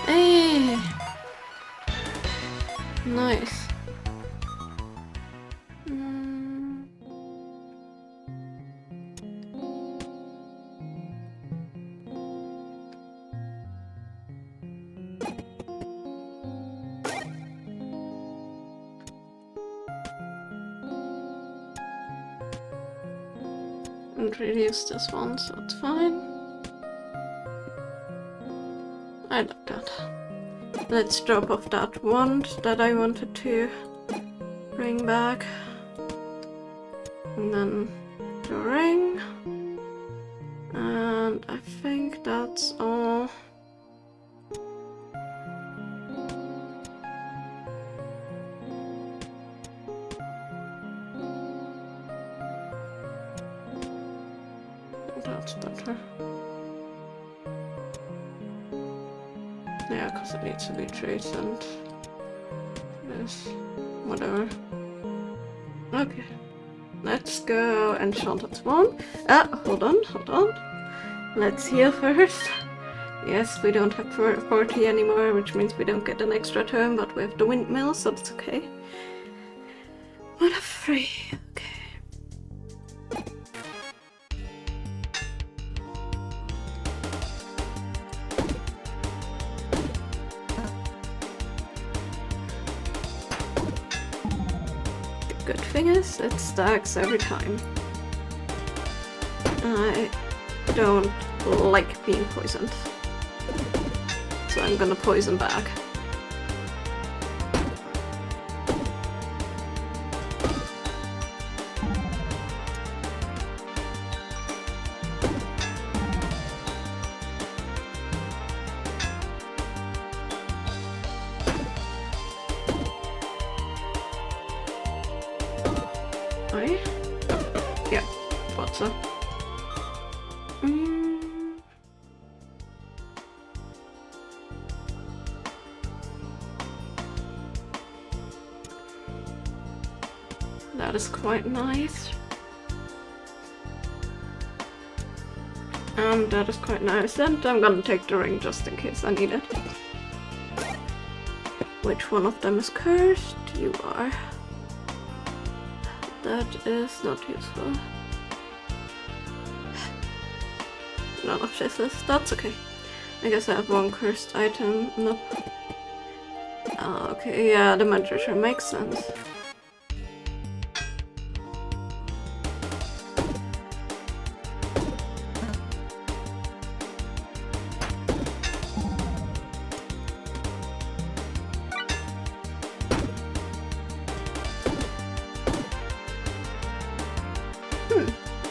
Hey! Nice. Didn't really use this one, so it's fine. I like that. Let's drop off that wand that I wanted to bring back. And then the ring. And I think that's all. That's better. Yeah, because it needs to be traced and this, whatever. Okay, let's go enchant that one. Hold on. Let's heal first. Yes, we don't have 40 anymore, which means we don't get an extra turn, but we have the windmill, so that's okay. What a free. Okay. The good thing is, it stacks every time. I don't like being poisoned, so I'm gonna poison back. Right? Yeah, thought so. That is quite nice. That is quite nice, and I'm gonna take the ring just in case I need it. Which one of them is cursed? You are. That is not useful. None of this is. That's okay. I guess I have one cursed item. Nope. Okay, yeah, the magician makes sense.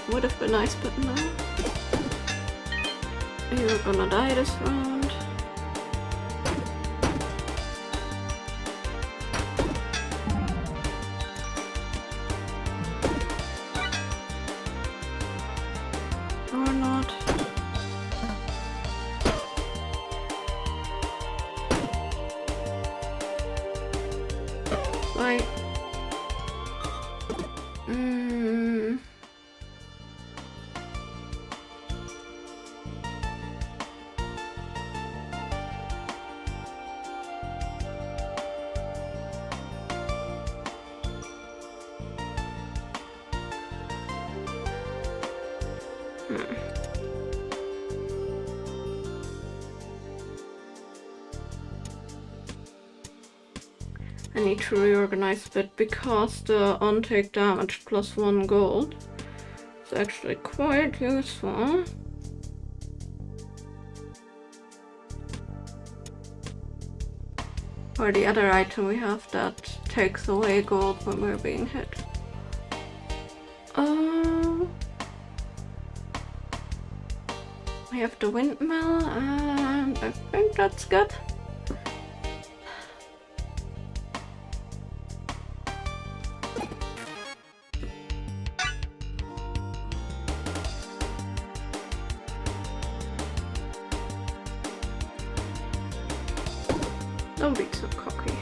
Would have been nice, but no. You're gonna die this round. Or not. Like... I need to reorganize a bit because the on-take damage plus 1 gold is actually quite useful. Or the other item we have that takes away gold when we're being hit. We have the windmill, and I think that's good. Don't be so cocky.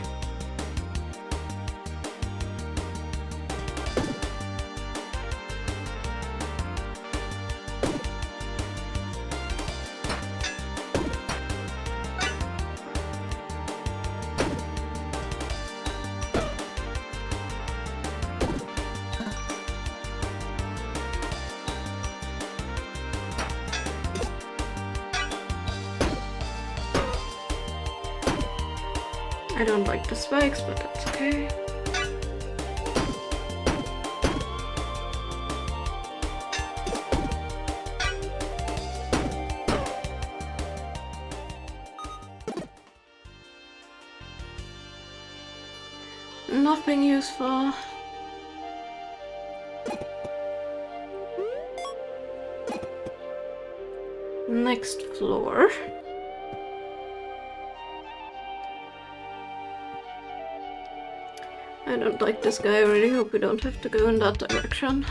I don't like the spikes, but that's okay. Nothing useful. Next floor. I don't like this guy, I really hope we don't have to go in that direction.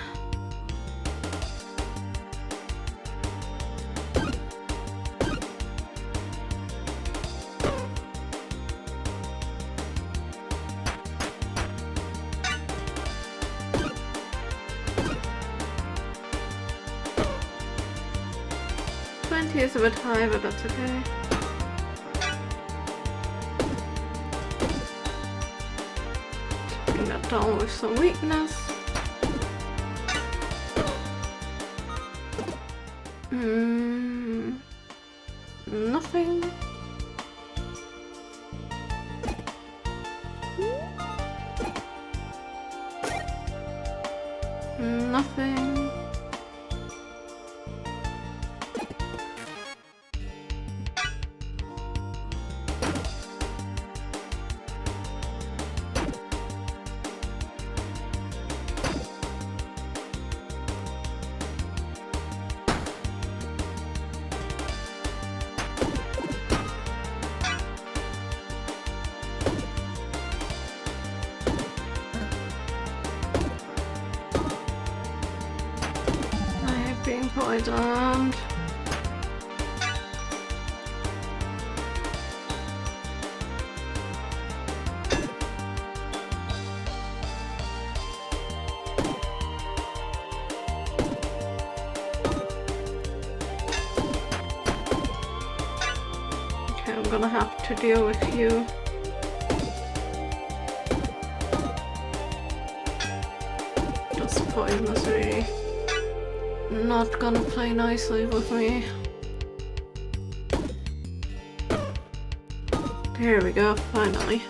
Is a bit high, but that's okay. Bring that down with some weakness. Nothing. Nothing. Being poisoned. gonna have to deal with you. This poison is really not gonna play nicely with me. Here we go, finally.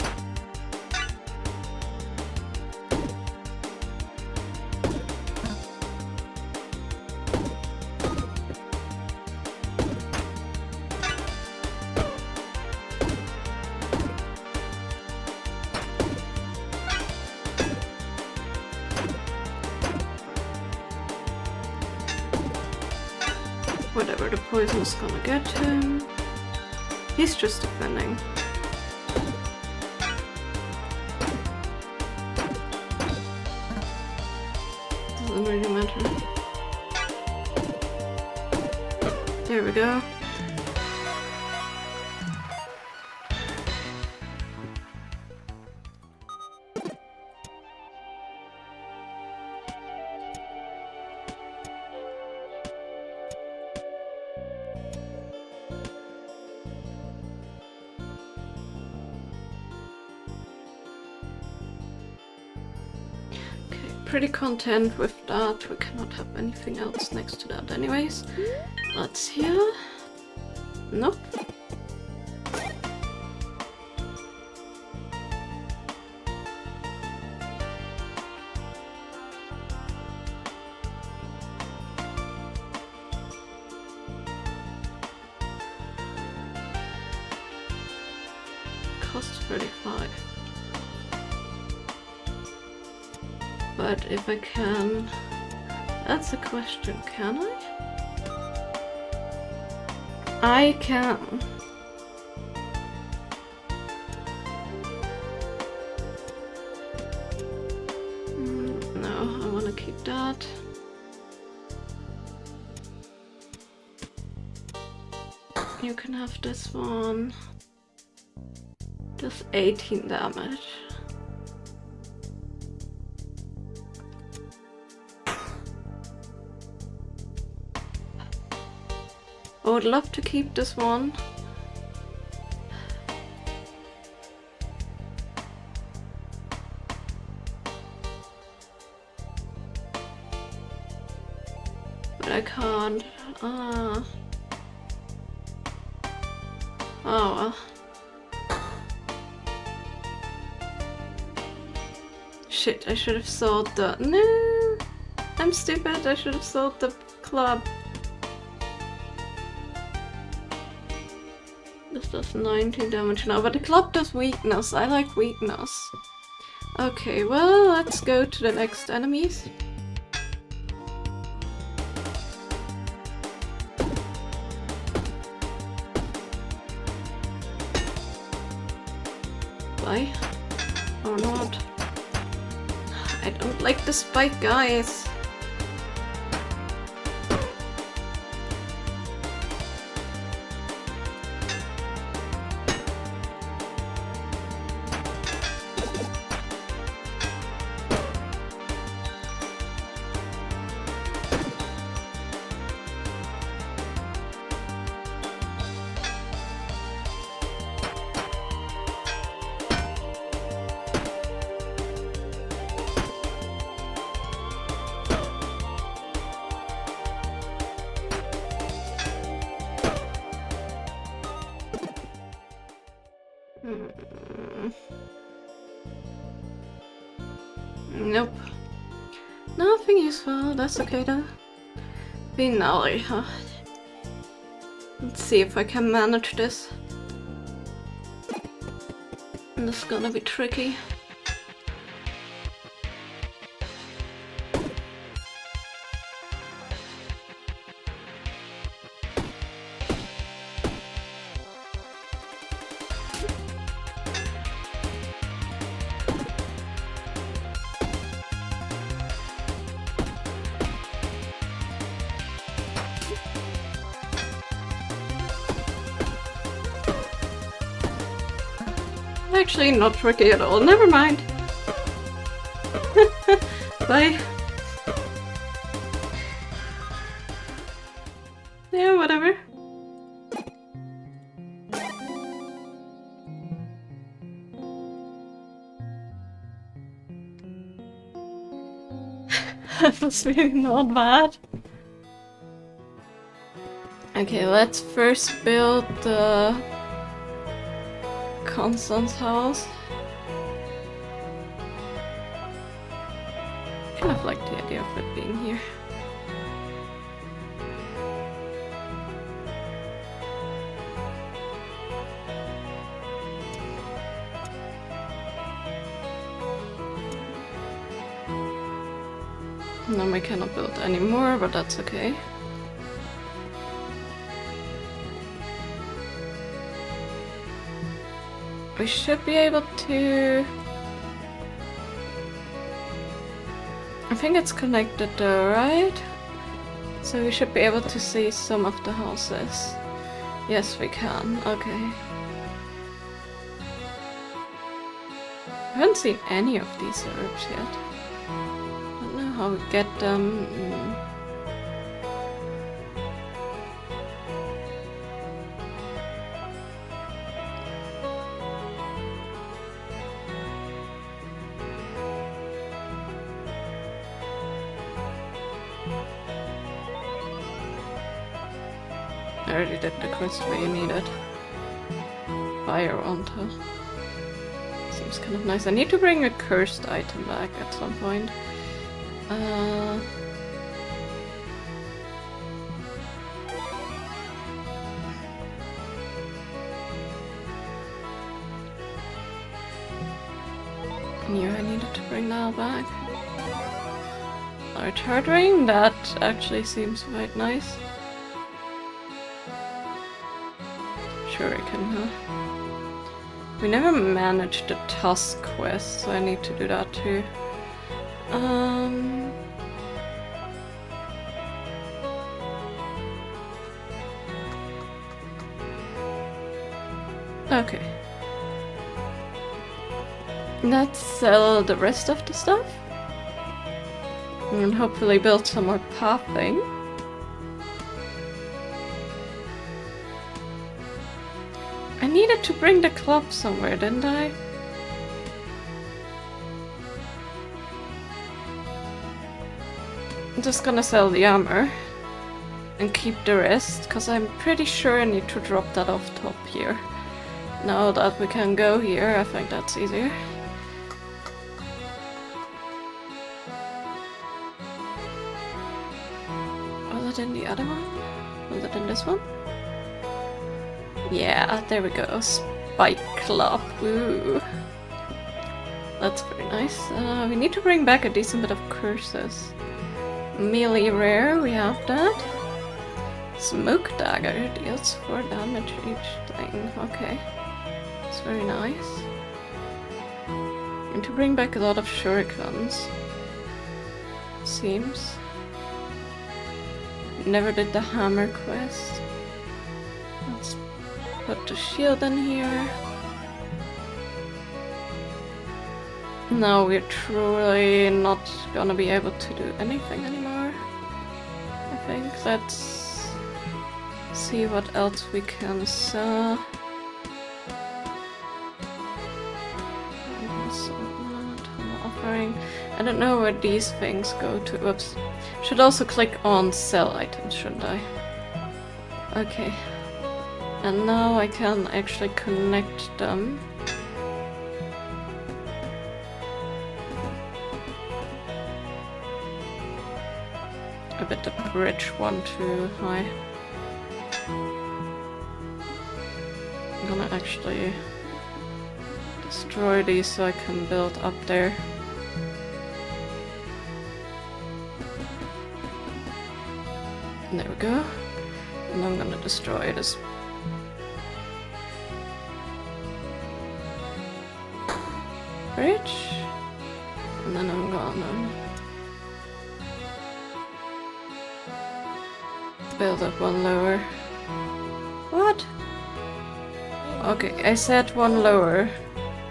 Whatever, the poison is gonna get him. He's just defending. Doesn't really matter. There we go. Pretty content with that. We cannot have anything else next to that anyways. Let's heal. Nope. Cost 35. But if I can... That's a question, can I? I can. No, I want to keep that. You can have this one. Does 18 damage. I would love to keep this one. But I can't. Oh well. Shit, I should have sold the... No! I'm stupid, I should have sold the club. This does 19 damage now, but the club does weakness. I like weakness. Okay, well, let's go to the next enemies. Bye. Or not. I don't like the spike guys. Nope. Nothing useful. That's okay though. Finale, huh? Let's see if I can manage this. This is gonna be tricky. Actually, not tricky at all. Never mind. Bye. Yeah, whatever. That was really not bad. Okay, let's first build the Constance's house. Kind of like the idea of it being here. And then we cannot build anymore, but that's okay. We should be able to... I think it's connected though, right? So we should be able to see some of the houses. Yes, we can. Okay. I haven't seen any of these herbs yet. Don't know how we get them. I already did the quest we needed. Fire onto. Seems kind of nice. I need to bring a cursed item back at some point. Knew I needed to bring that back. Large heart ring, that actually seems quite nice. Shuriken, huh? We never managed the Tusk quest, so I need to do that too. Okay. Let's sell the rest of the stuff. And hopefully build some more pathing. I needed to bring the club somewhere, didn't I? I'm just gonna sell the armor and keep the rest, because I'm pretty sure I need to drop that off top here. Now that we can go here, I think that's easier. Was it in the other one? Was it in this one? Yeah, there we go. Spike Club. Ooh. That's very nice. We need to bring back a decent bit of curses. Melee rare, we have that. Smoke dagger deals 4 damage each thing. Okay. That's very nice. Need to bring back a lot of shurikens. Seems. Never did the hammer quest. Let's put the shield in here. No, we're truly not gonna be able to do anything anymore. I think. Let's see what else we can sell. Offering. I don't know where these things go to. Whoops. Should also click on sell items, shouldn't I? Okay. And now I can actually connect them. A bit the bridge one too high. I'm gonna actually destroy these so I can build up there. There we go. And I'm gonna destroy this bridge. And then I'm gonna build up one lower. What? Okay, I said one lower.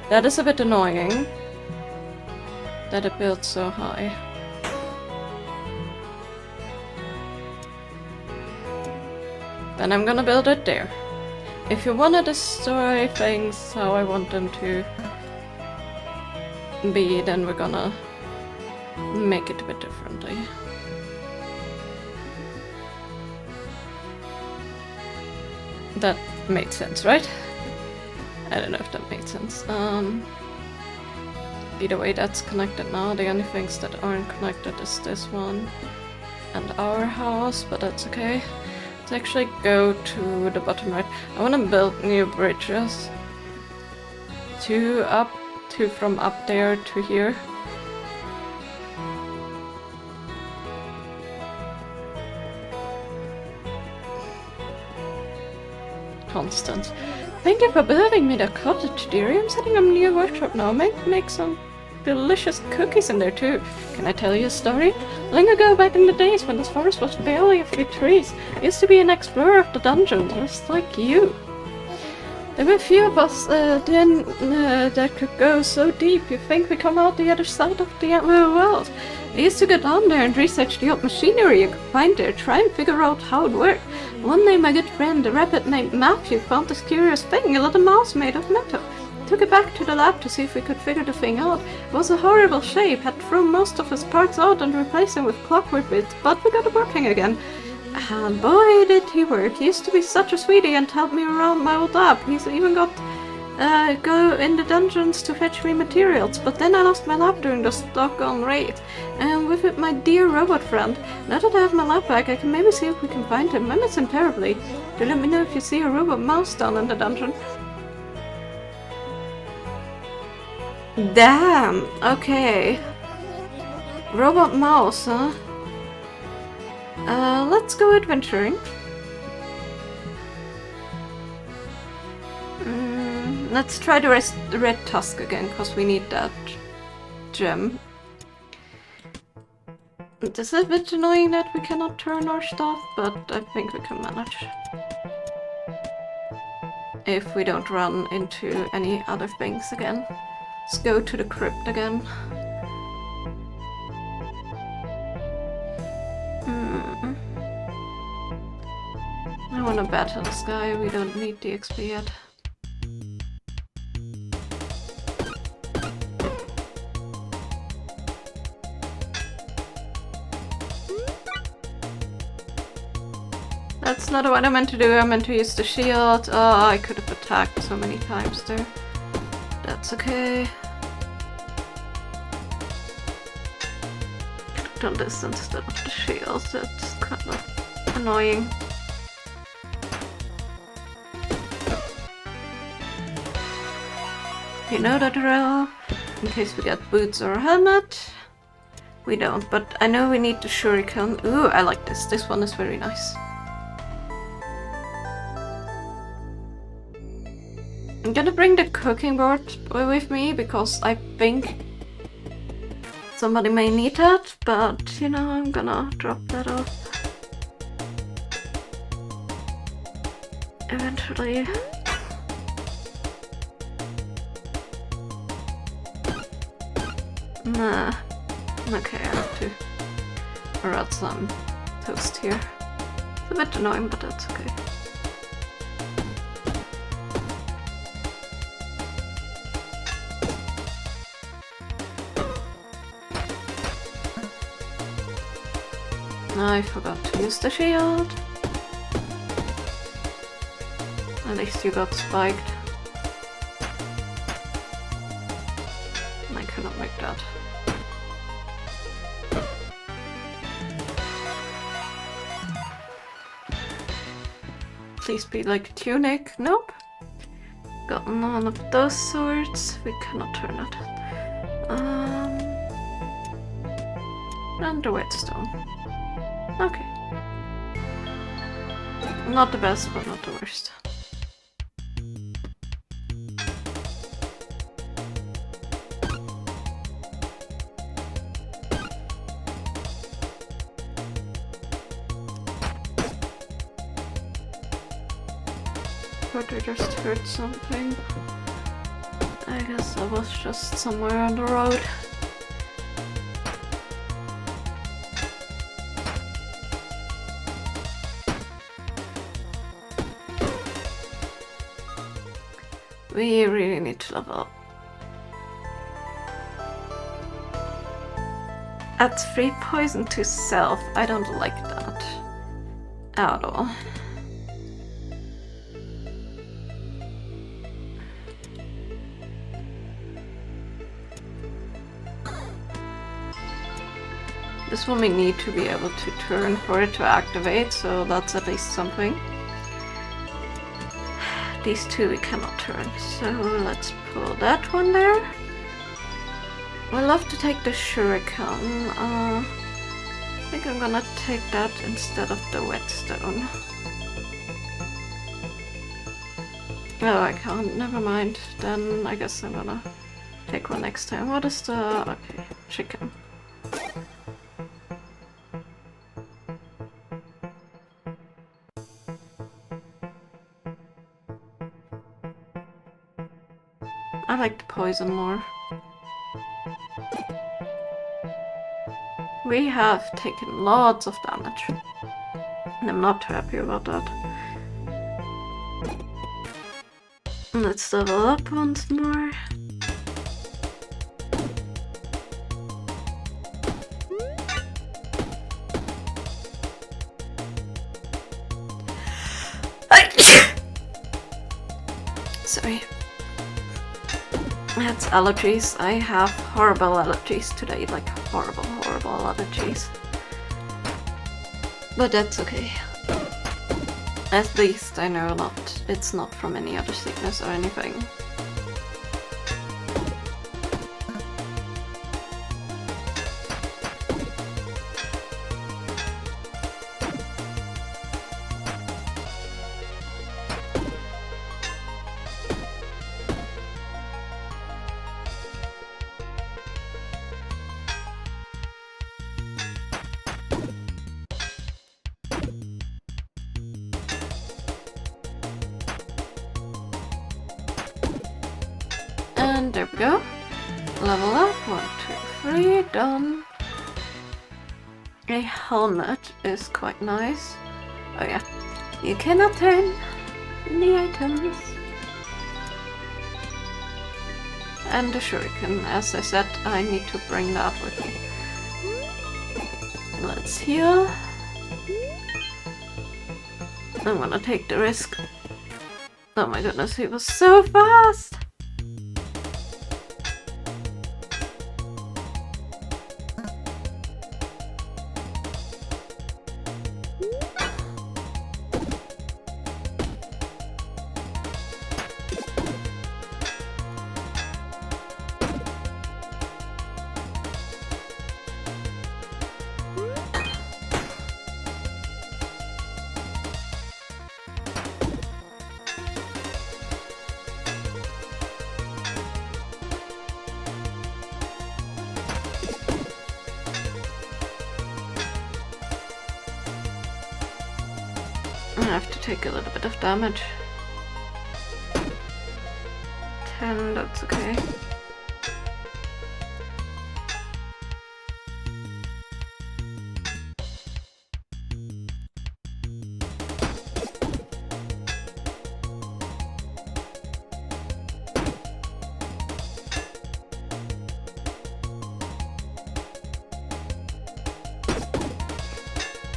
That is a bit annoying that it built so high. Then I'm gonna build it there. If you wanna destroy things how I want them to be, then we're gonna make it a bit differently. That made sense, right? I don't know if that made sense. Either way, that's connected now. The only things that aren't connected is this one and our house, but that's okay. Let's actually go to the bottom right. I want to build new bridges. Two from up there to here. Constant. Thank you for building me the cottage, dearie. I'm setting up a new workshop now. Make some delicious cookies in there too. Can I tell you a story? Long ago, back in the days when this forest was barely a few trees, I used to be an explorer of the dungeon, just like you. There were a few of us then that could go so deep you think we come out the other side of the world. I used to go down there and research the old machinery you could find there, try and figure out how it worked. One day my good friend, a rabbit named Matthew, found this curious thing, a little mouse made of metal. Took it back to the lab to see if we could figure the thing out. It was a horrible shape, had thrown most of its parts out and replaced them with clockwork bits, but we got it working again. And boy did he work. He used to be such a sweetie and help me around my old lab. He's even got go in the dungeons to fetch me materials, but then I lost my lab during the Stockholm raid. And with it my dear robot friend. Now that I have my lab back, I can maybe see if we can find him. I miss him terribly. Do let me know if you see a robot mouse down in the dungeon. Damn, okay. Robot mouse, huh? Let's go adventuring. Let's try the red tusk again, because we need that gem. This is a bit annoying that we cannot turn our stuff, but I think we can manage. If we don't run into any other things again. Let's go to the crypt again. I want to battle this guy, we don't need the XP yet. That's not what I meant to do, I meant to use the shield. Oh, I could have attacked so many times there. That's okay. Could have done this instead of the shield, that's kind of annoying. You know the drill. In case we get boots or a helmet. We don't, but I know we need the shuriken. Ooh, I like this. This one is very nice. I'm gonna bring the cooking board with me because I think somebody may need that, but you know, I'm gonna drop that off eventually. Nah. Okay, I have to add some toast here. It's a bit annoying, but that's okay. I forgot to use the shield. At least you got spiked. I cannot make that. Please be like a tunic. Nope. Got none of those swords. We cannot turn it. And the whetstone. Okay. Not the best, but not the worst. But I just heard something. I guess I was just somewhere on the road. We really need to level up. Adds free poison to self. I don't like that at all. This one we need to be able to turn for it to activate, so that's at least something. These two we cannot turn, so let's pull that one there. I love to take the shuriken. I think I'm gonna take that instead of the whetstone. Oh, I can't. Never mind. Then I guess I'm gonna take one next time. What is the... okay, chicken. I like the poison more. We have taken lots of damage, and I'm not happy about that. Let's level up once more. Sorry. That's allergies. I have horrible allergies today, like horrible allergies. But that's okay. At least I know it's not from any other sickness or anything. And there we go. Level up. 1, 2, 3. Done. A helmet is quite nice. Oh yeah. You cannot turn the items. And the shuriken. As I said, I need to bring that with me. Let's heal. I'm gonna take the risk. Oh my goodness, he was so fast! I have to take a little bit of damage. 10, that's okay.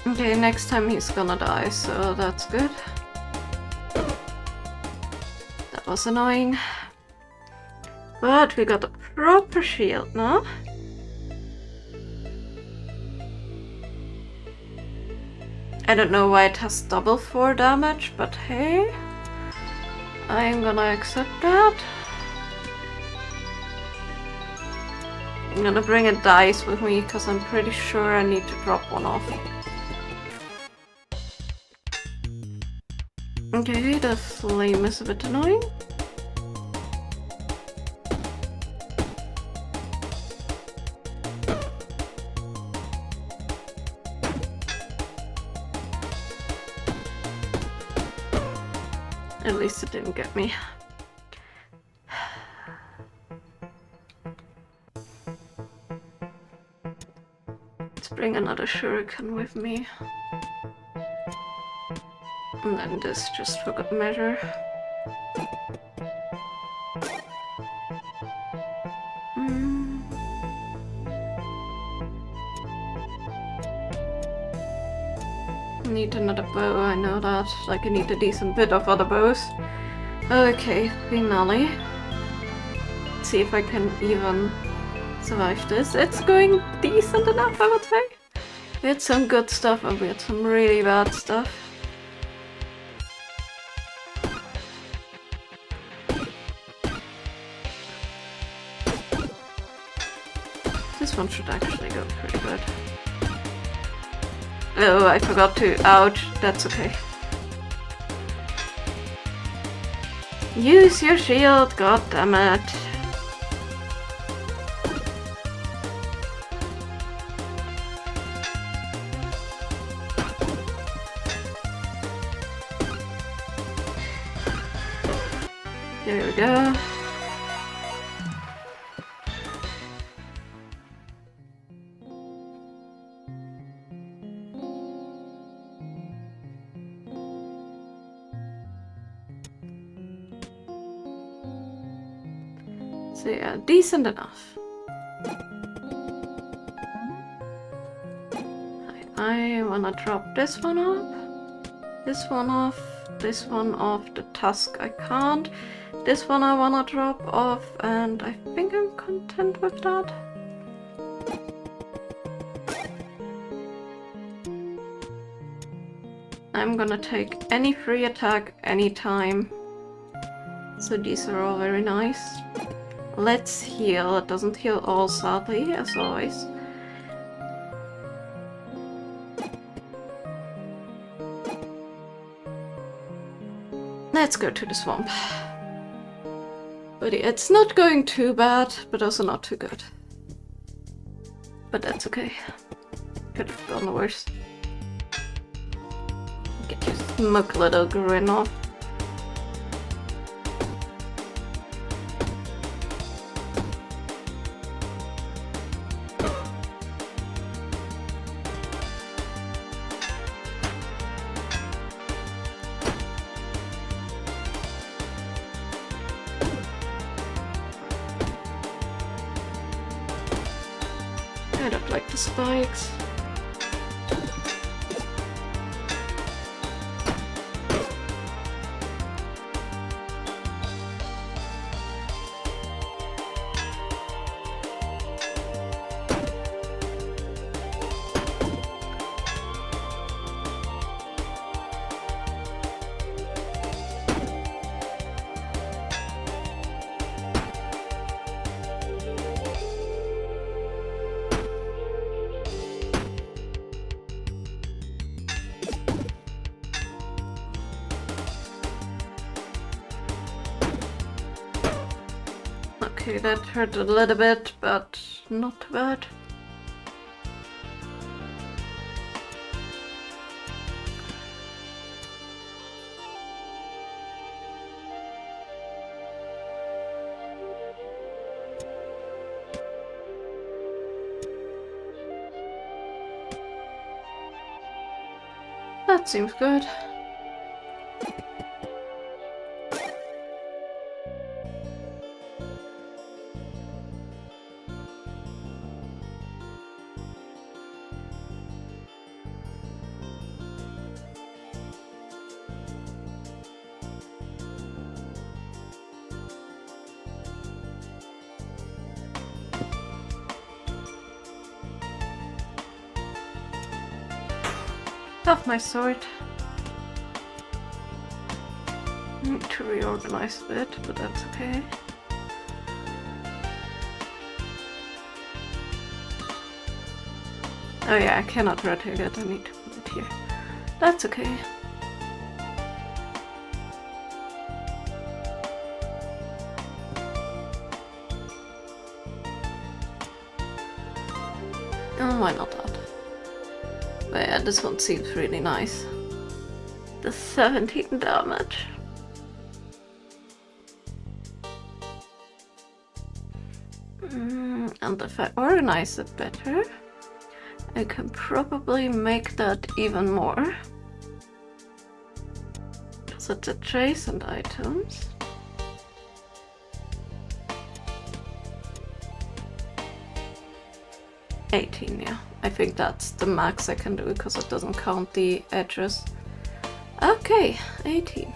Okay, next time he's gonna die, so that's good. That was annoying. But we got a proper shield now. I don't know why it has double 4 damage, but hey, I'm gonna accept that. I'm gonna bring a dice with me because I'm pretty sure I need to drop one off. Okay, the flame is a bit annoying. At least it didn't get me. Let's bring another shuriken with me. And then this just for good measure. Need another bow, I know that. Like, I need a decent bit of other bows. Okay, finale. Let's see if I can even survive this. It's going decent enough, I would say. We had some good stuff and we had some really bad stuff. This one should actually go pretty good. Oh, I forgot to. Ouch, that's okay. Use your shield, god damn it. There we go. So yeah, decent enough. I wanna drop this one off, this one off, this one off, the tusk I can't. This one I wanna drop off, and I think I'm content with that. I'm gonna take any free attack anytime. So these are all very nice. Let's heal. It doesn't heal all, sadly, as always. Let's go to the swamp. But it's not going too bad, but also not too good. But that's okay. Could have gone worse. Get your smoke little grin off. I don't like the spikes. Okay, that hurt a little bit, but not too bad. That seems good. Have my sword. Need to reorganize a bit, but that's okay. Oh yeah, I cannot rotate it, I need to put it here. That's okay. Oh, why not that? But yeah, this one seems really nice. The 17 damage. And if I organize it better, I can probably make that even more. So it's adjacent items. 18, yeah. I think that's the max I can do because it doesn't count the edges. Okay, 18.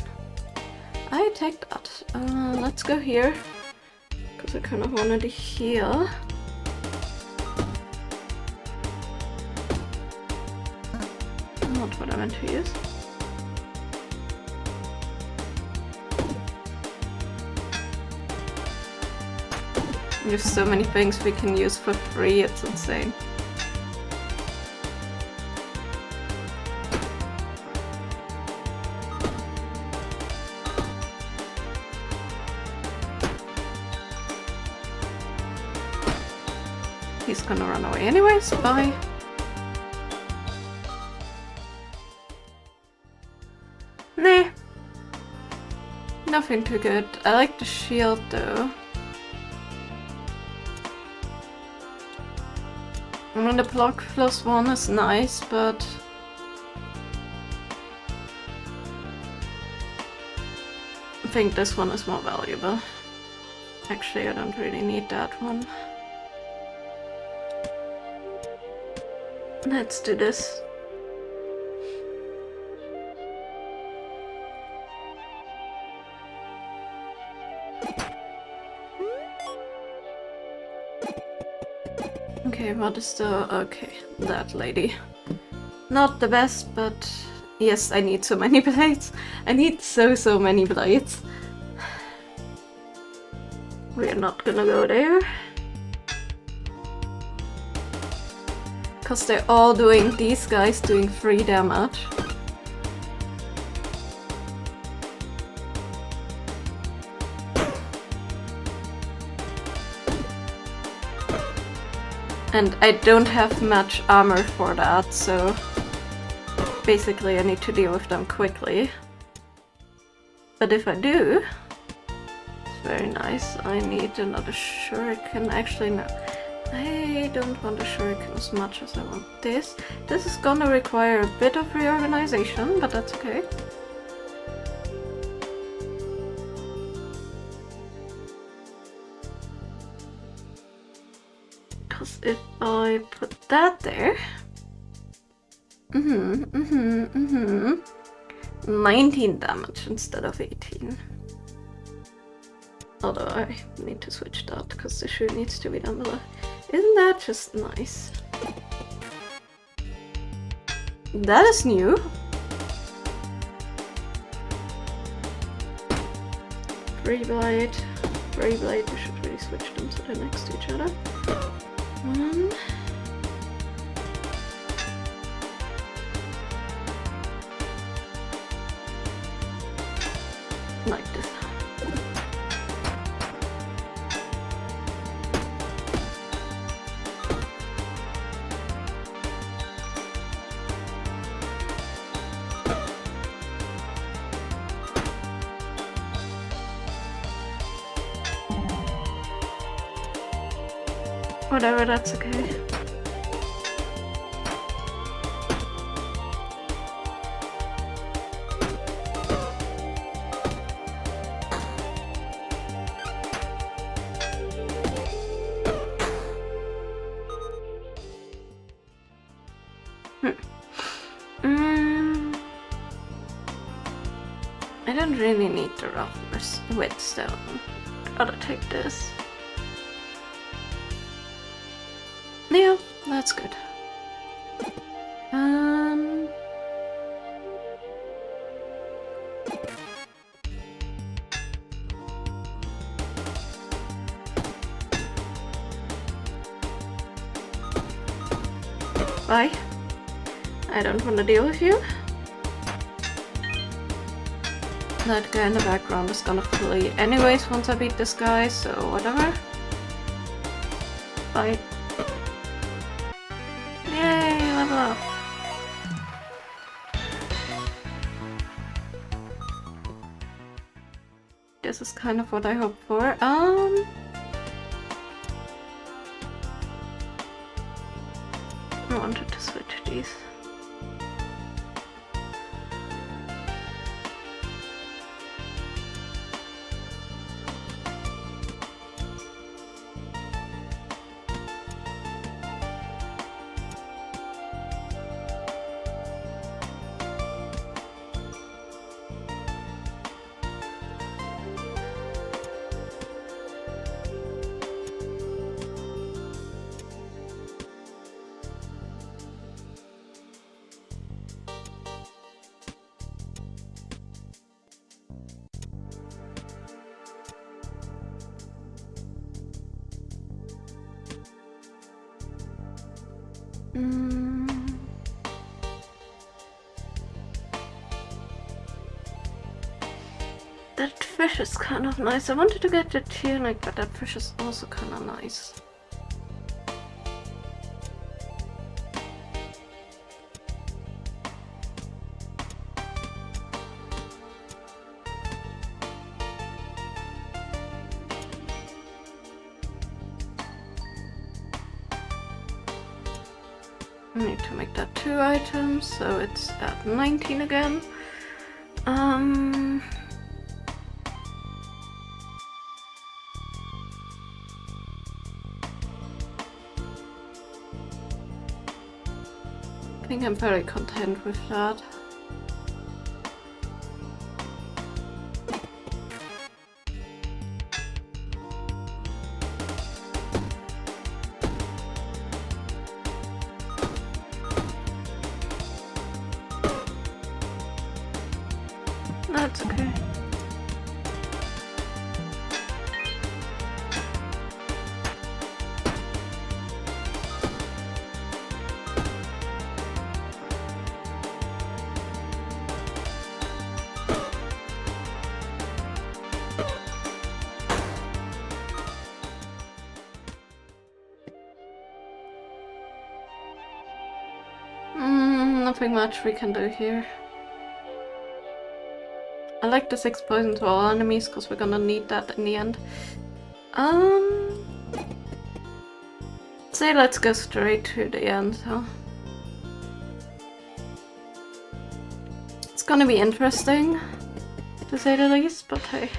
I take that. Let's go here because I kind of wanted to heal. Not what I meant to use. There's so many things we can use for free, it's insane. He's gonna run away anyways, bye. Nah. Nothing too good. I like the shield though. I mean, the block +1 is nice, but I think this one is more valuable. Actually, I don't really need that one. Let's do this. Okay, what is the... okay, that lady. Not the best, but yes, I need so many blades. I need so many blades. We're not gonna go there. Because they're all doing... these guys doing 3 damage. And I don't have much armor for that, so basically I need to deal with them quickly. But if I do, it's very nice. I need another shuriken. Actually, no. I don't want a shuriken as much as I want this. This is gonna require a bit of reorganization, but that's okay. If I put that there... 19 damage instead of 18. Although I need to switch that because the shoe needs to be done below. Isn't that just nice? That is new. Free blade. We should really switch them so they're next to each other. One. Like this. Whatever, that's okay. I don't really need the roughness whetstone. Gotta take this. Yeah, that's good. Bye. I don't want to deal with you. That guy in the background is gonna flee anyways once I beat this guy, so whatever. Bye. Yay, level up. This is kind of what I hoped for. I wanted to switch these. That fish is kind of nice. I wanted to get the tunic, but that fish is also kind of nice. I need to make that 2 items, so it's at 19 again. I think I'm very content with that. That's okay. Nothing much we can do here. I like the 6 poison to all enemies because we're gonna need that in the end. Say let's go straight to the end, huh? It's gonna be interesting, to say the least, but hey.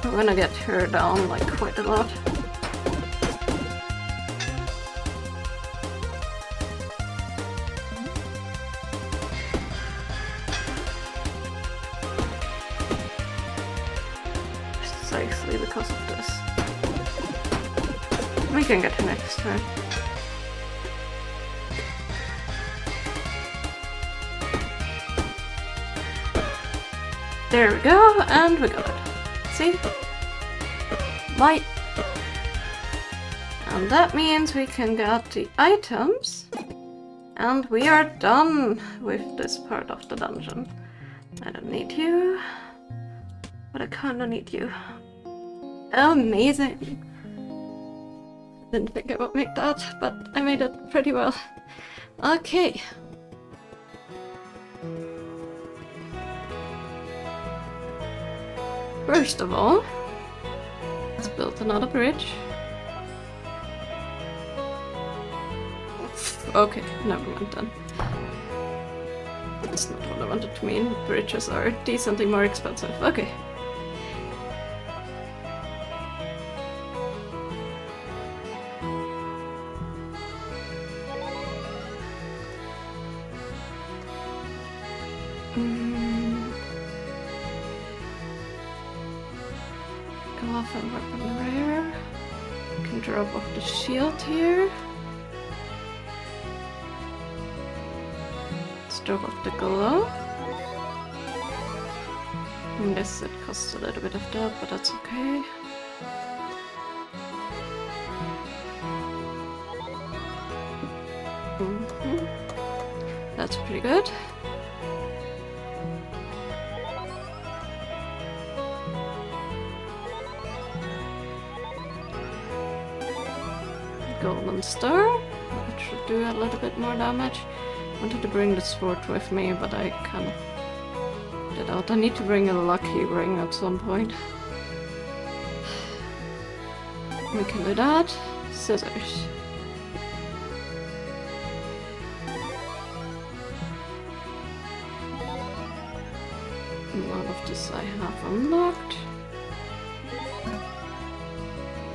I'm gonna get her down like quite a lot. Precisely because of this. We can get her next turn. There we go, and we got it. See? Bye! And that means we can get the items. And we are done with this part of the dungeon. I don't need you. But I kinda need you. Amazing! Didn't think I would make that, but I made it pretty well. Okay. First of all, let's build another bridge. Okay, never mind then. That's not what I wanted to mean. Bridges are decently more expensive. Okay. Go off and weapon rare. Can drop off the shield here. Let's drop off the glove. I guess it costs a little bit of that, but that's okay. That's pretty good. Golden star. That should do a little bit more damage. I wanted to bring the sword with me, but I kind of did out. I need to bring a lucky ring at some point. We can do that. Scissors. None of this I have unlocked.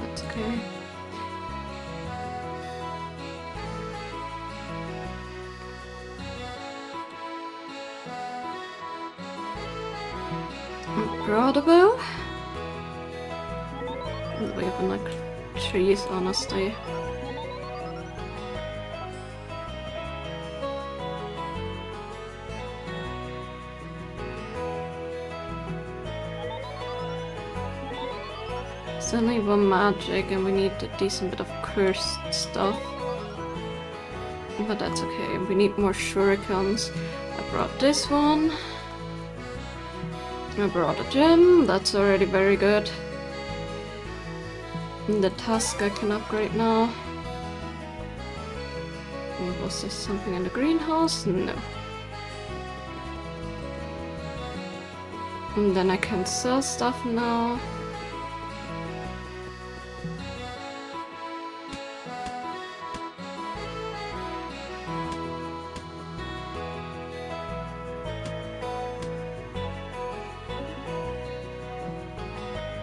That's okay. draw the bow. We have like trees, honestly. It's only one magic and we need a decent bit of cursed stuff. But that's okay, we need more shurikens. I brought this one. I brought a gem, that's already very good. And the tusk I can upgrade now. Was there something in the greenhouse? No. And then I can sell stuff now.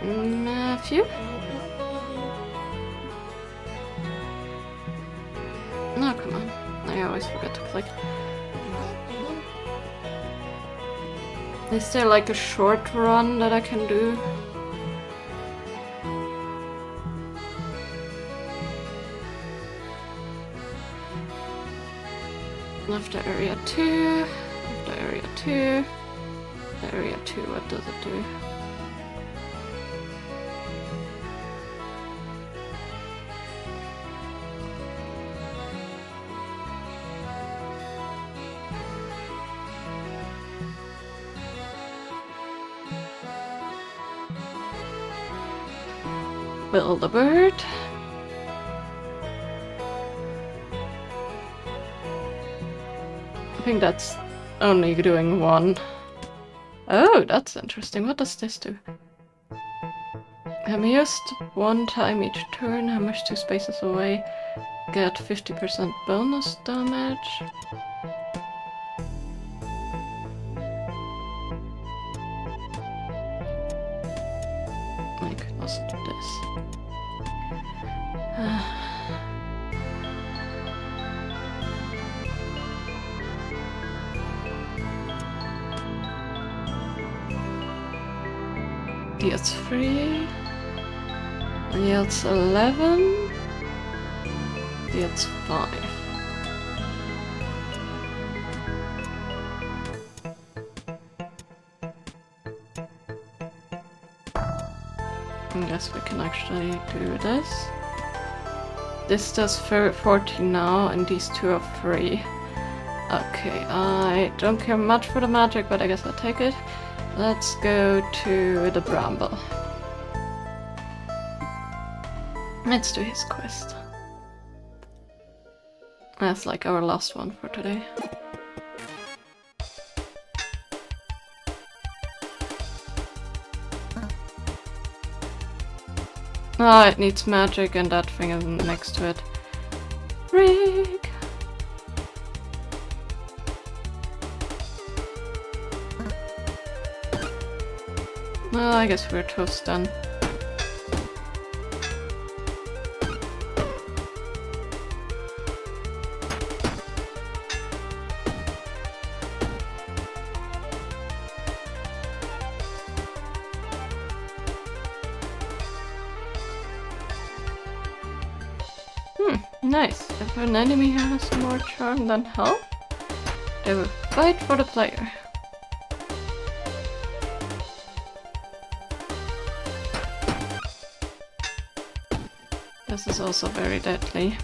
Matthew? No, come on. I always forget to click. Is there like a short run that I can do? After area 2, after area 2, area 2, what does it do? Build a bird. I think that's only doing one. Oh, that's interesting. What does this do? I'm used one time each turn. How much 2 spaces away? Get 50% bonus damage. I could also do this. Yields 3. Yields 11. Yields 5. I guess we can actually do this. This does 14 now, and these two are free. Okay, I don't care much for the magic, but I guess I'll take it. Let's go to the bramble. Let's do his quest. That's like our last one for today. Ah, it needs magic and that thing is next to it. Freak! Well, I guess we're toast then. Nice. If an enemy has more charm than health, they will fight for the player. This is also very deadly.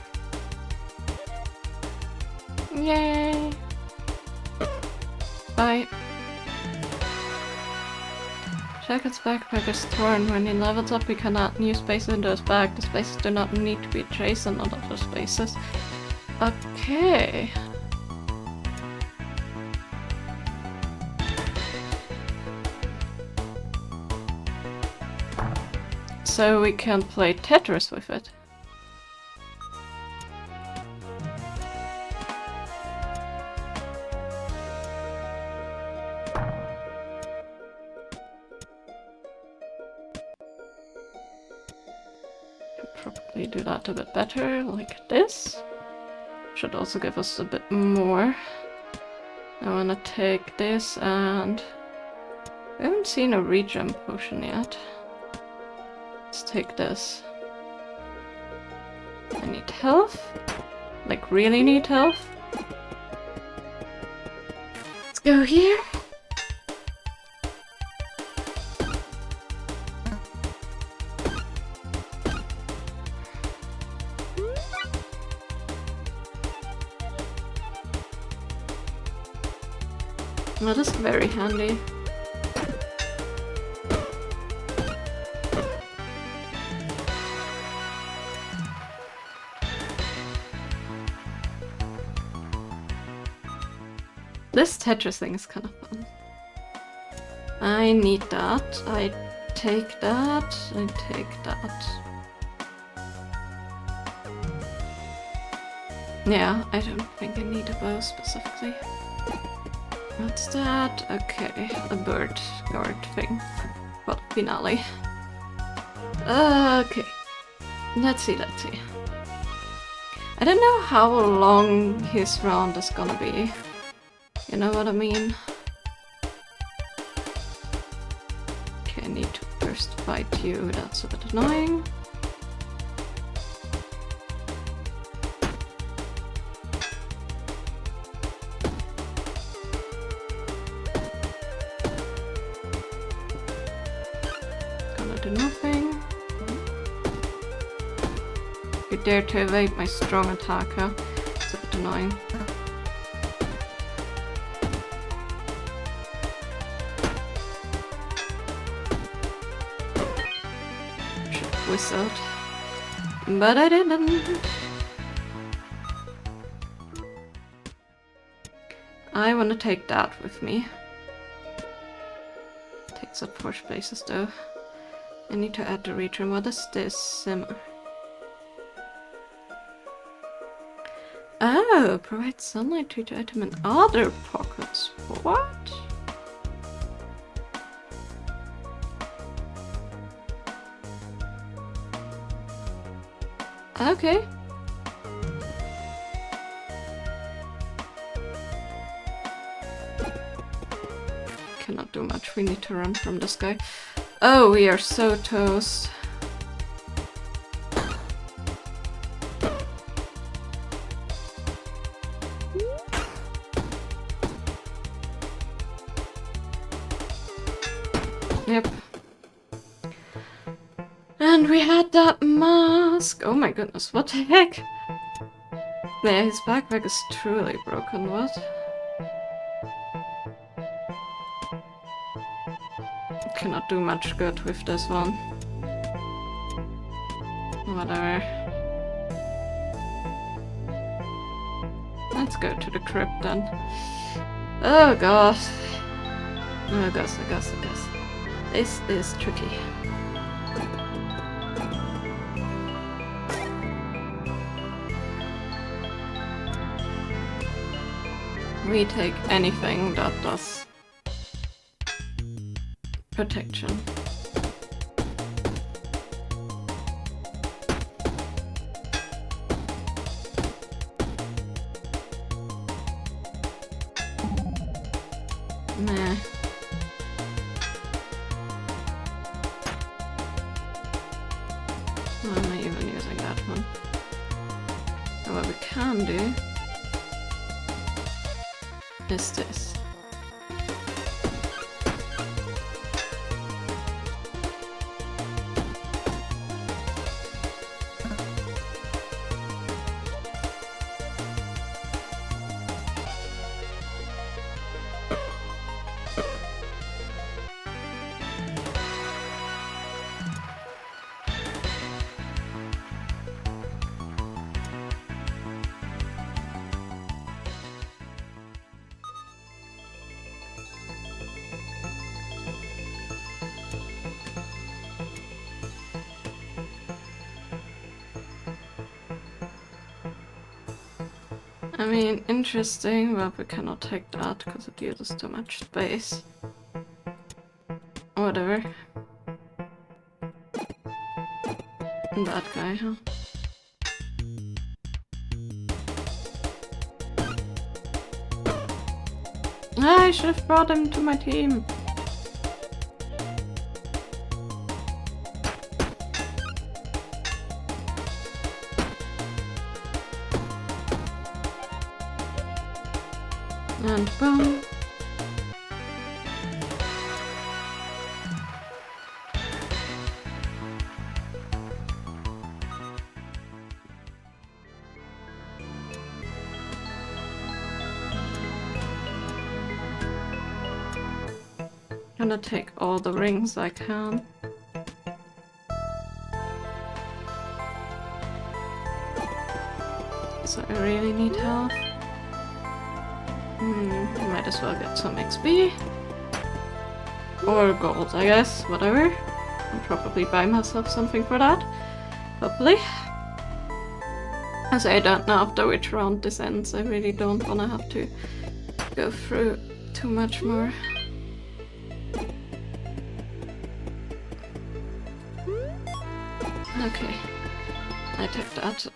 Yay! Bye. Shackel's backpack is torn. When he levels up, he cannot new spaces into his bag. The spaces do not need to be adjacent on other spaces. Okay. So we can play Tetris with it. Probably do that a bit better, like this. Should also give us a bit more. I wanna take this and I haven't seen a regen potion yet. Let's take this. I need health. Like, really need health. Let's go here. That is very handy. This Tetris thing is kind of fun. I need that. I take that. I take that. Yeah, I don't think I need a bow specifically. What's that? Okay, a bird guard thing. Well, finale. Okay. Let's see. I don't know how long his round is gonna be. You know what I mean? Okay, I need to first fight you. That's a bit annoying. Do nothing. You dare to evade my strong attack, huh? It's a bit annoying. Should have whistled. But I didn't. I want to take that with me. Takes up 4 spaces though. I need to add the region. What is this? Simmer. Oh, provide sunlight to each item in other pockets. What? Okay. Cannot do much. We need to run from this guy. Oh, we are so toast. Yep. And we had that mask. Oh my goodness, what the heck? Yeah, his backpack is truly broken, what? Cannot do much good with this one. Whatever. Let's go to the crypt then. Oh gosh. Oh gosh. This is tricky. We take anything that does protection. Nah. I'm not even using that one. And what we can do is this. I mean, interesting, but we cannot take that because it uses too much space. Whatever. That guy, huh? I should have brought him to my team. And boom. Gonna take all the rings I can. So I really need help. Might as well get some XP. Or gold, I guess. Whatever. I'll probably buy myself something for that. Hopefully. As I don't know after which round this ends. I really don't wanna have to go through too much more. Okay. I took that.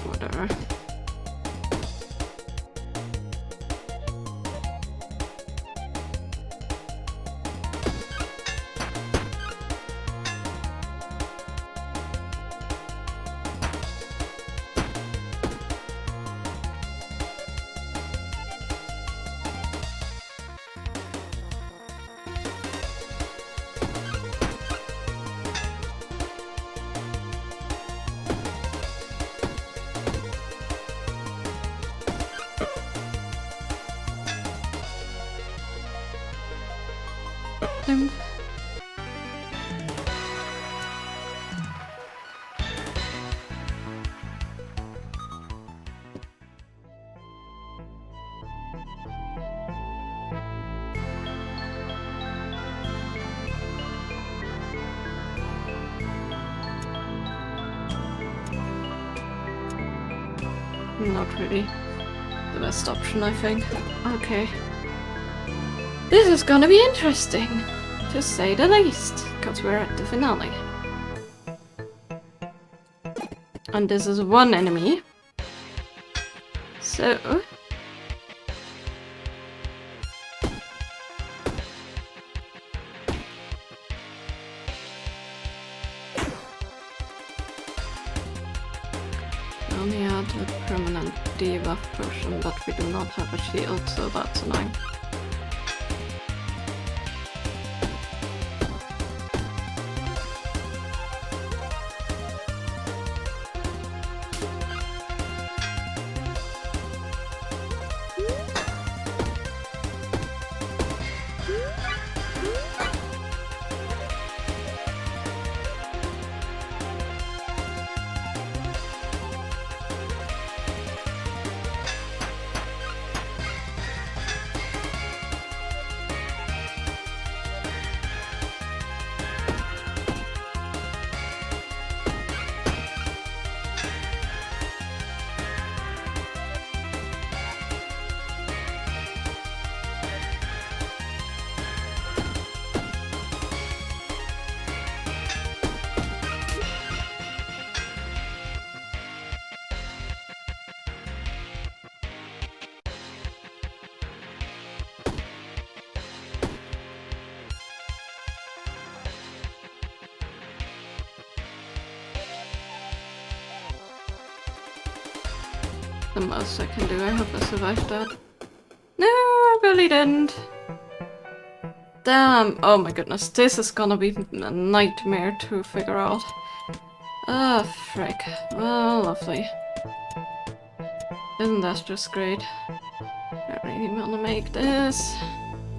Whatever. Not really the best option, I think. Okay. This is gonna be interesting, to say the least, because we're at the finale. And this is one enemy. So... we only had a permanent debuff potion, but we do not have a shield, so that's annoying. The most I can do. I hope I survived that. No, I really didn't. Damn. Oh my goodness. This is gonna be a nightmare to figure out. Ah, frick. Oh, lovely. Isn't that just great? I really wanna make this.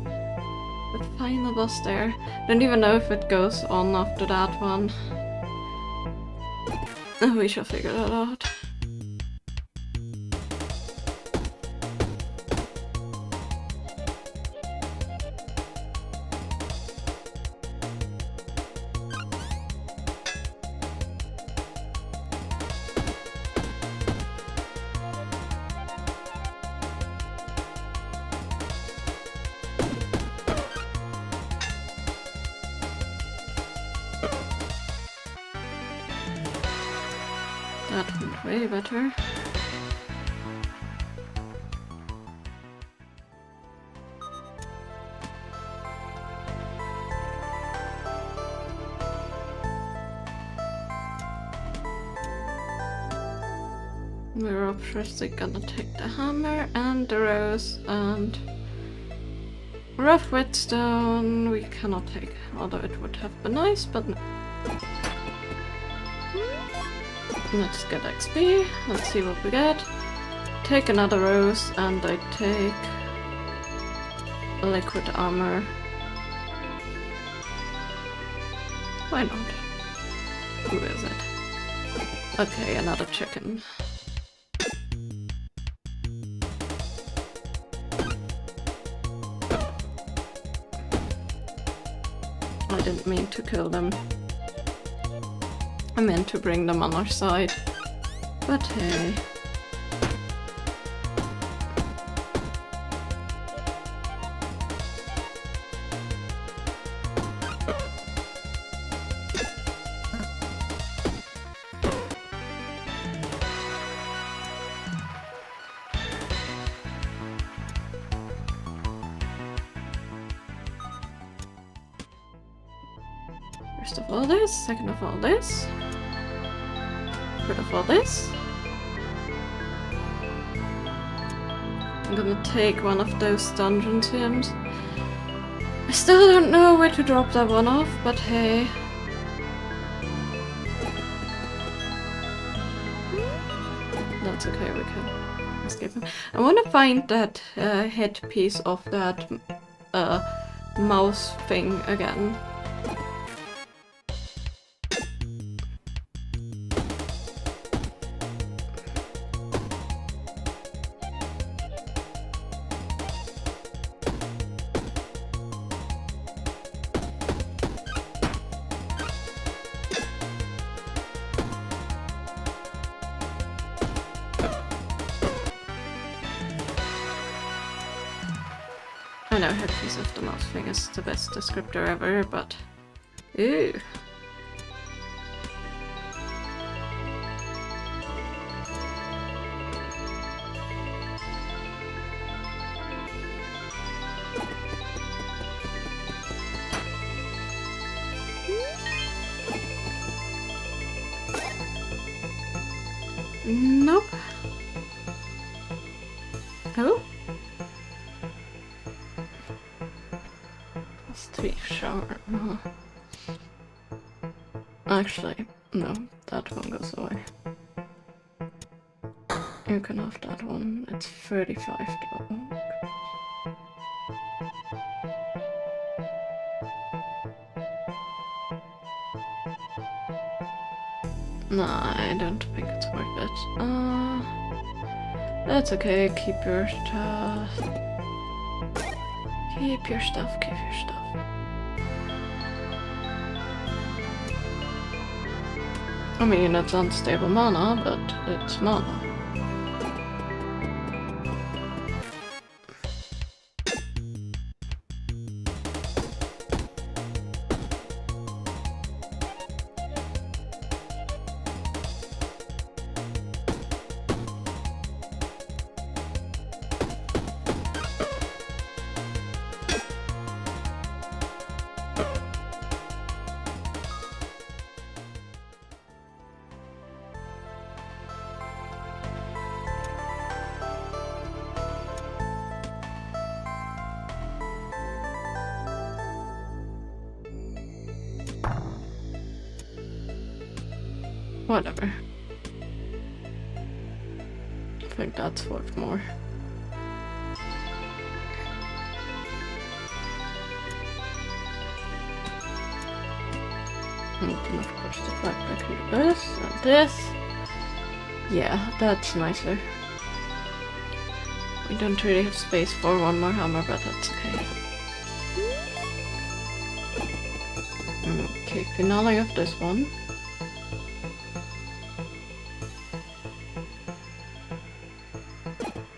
The final boss there. Don't even know if it goes on after that one. We shall figure that out. That went way better. We're obviously gonna take the hammer and the rose and rough whetstone. We cannot take, although it would have been nice, but no. Let's get XP. Let's see what we get. Take another rose and I take liquid armor. Why not? Who is it? Okay, another chicken. I didn't mean to kill them. I meant to bring them on our side. But hey. First of all this, second of all this, third of all this. I'm gonna take one of those dungeon sims. I still don't know where to drop that one off, but hey. That's okay, we can escape him. I wanna find that headpiece of that mouse thing again. I know headpiece of the mouse thing is the best descriptor ever, but... Ooh. Nope. Oh? Shower. Actually, no, that one goes away. You can have that one. It's 35 though. Nah, I don't think it's worth it. That's okay. Keep your stuff. Keep your stuff. Keep your stuff. I mean, it's unstable mana, but it's mana. Whatever. I think that's worth more. And then of course the fact I can do this and this. Yeah, that's nicer. We don't really have space for one more hammer, but that's okay. Okay, finale of this one.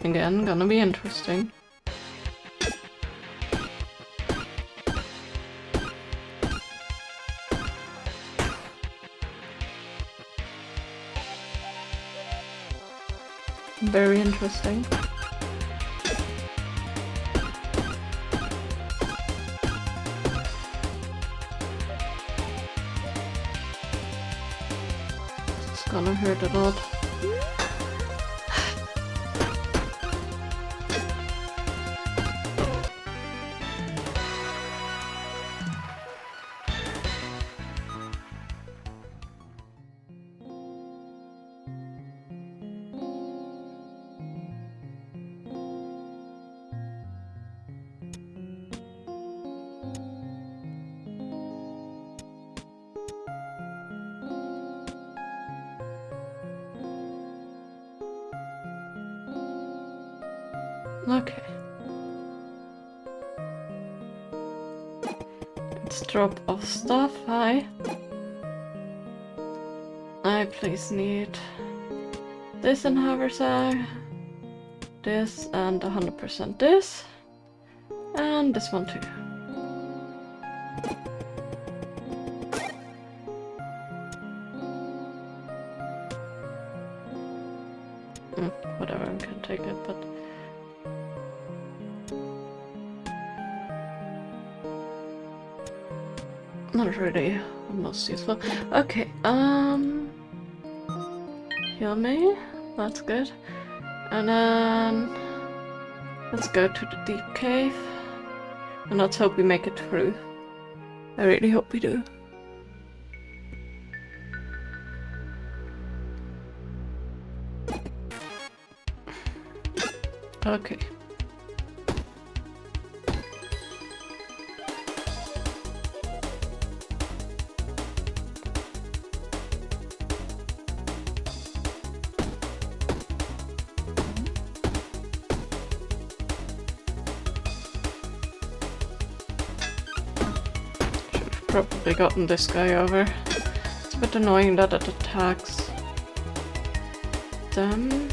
Again, gonna be interesting. Very interesting. It's gonna hurt a lot. Okay. Let's drop off stuff. Hi. I please need this in haversack, this, and 100% this, and this one too. Whatever, I can take it, but not really most useful. Okay, heal me, that's good. And then let's go to the deep cave. And let's hope we make it through. I really hope we do. Okay. Probably gotten this guy over. It's a bit annoying that it attacks them.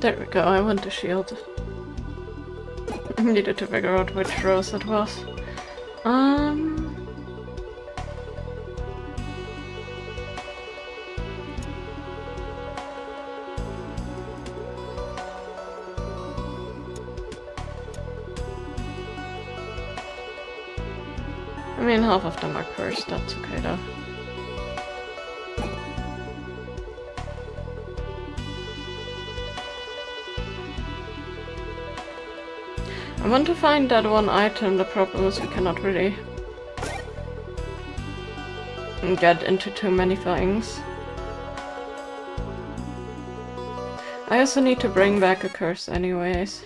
There we go, I want the shield. I needed to figure out which rose it was. I mean, half of them are cursed, that's okay though. I want to find that one item. The problem is we cannot really get into too many things. I also need to bring back a curse anyways.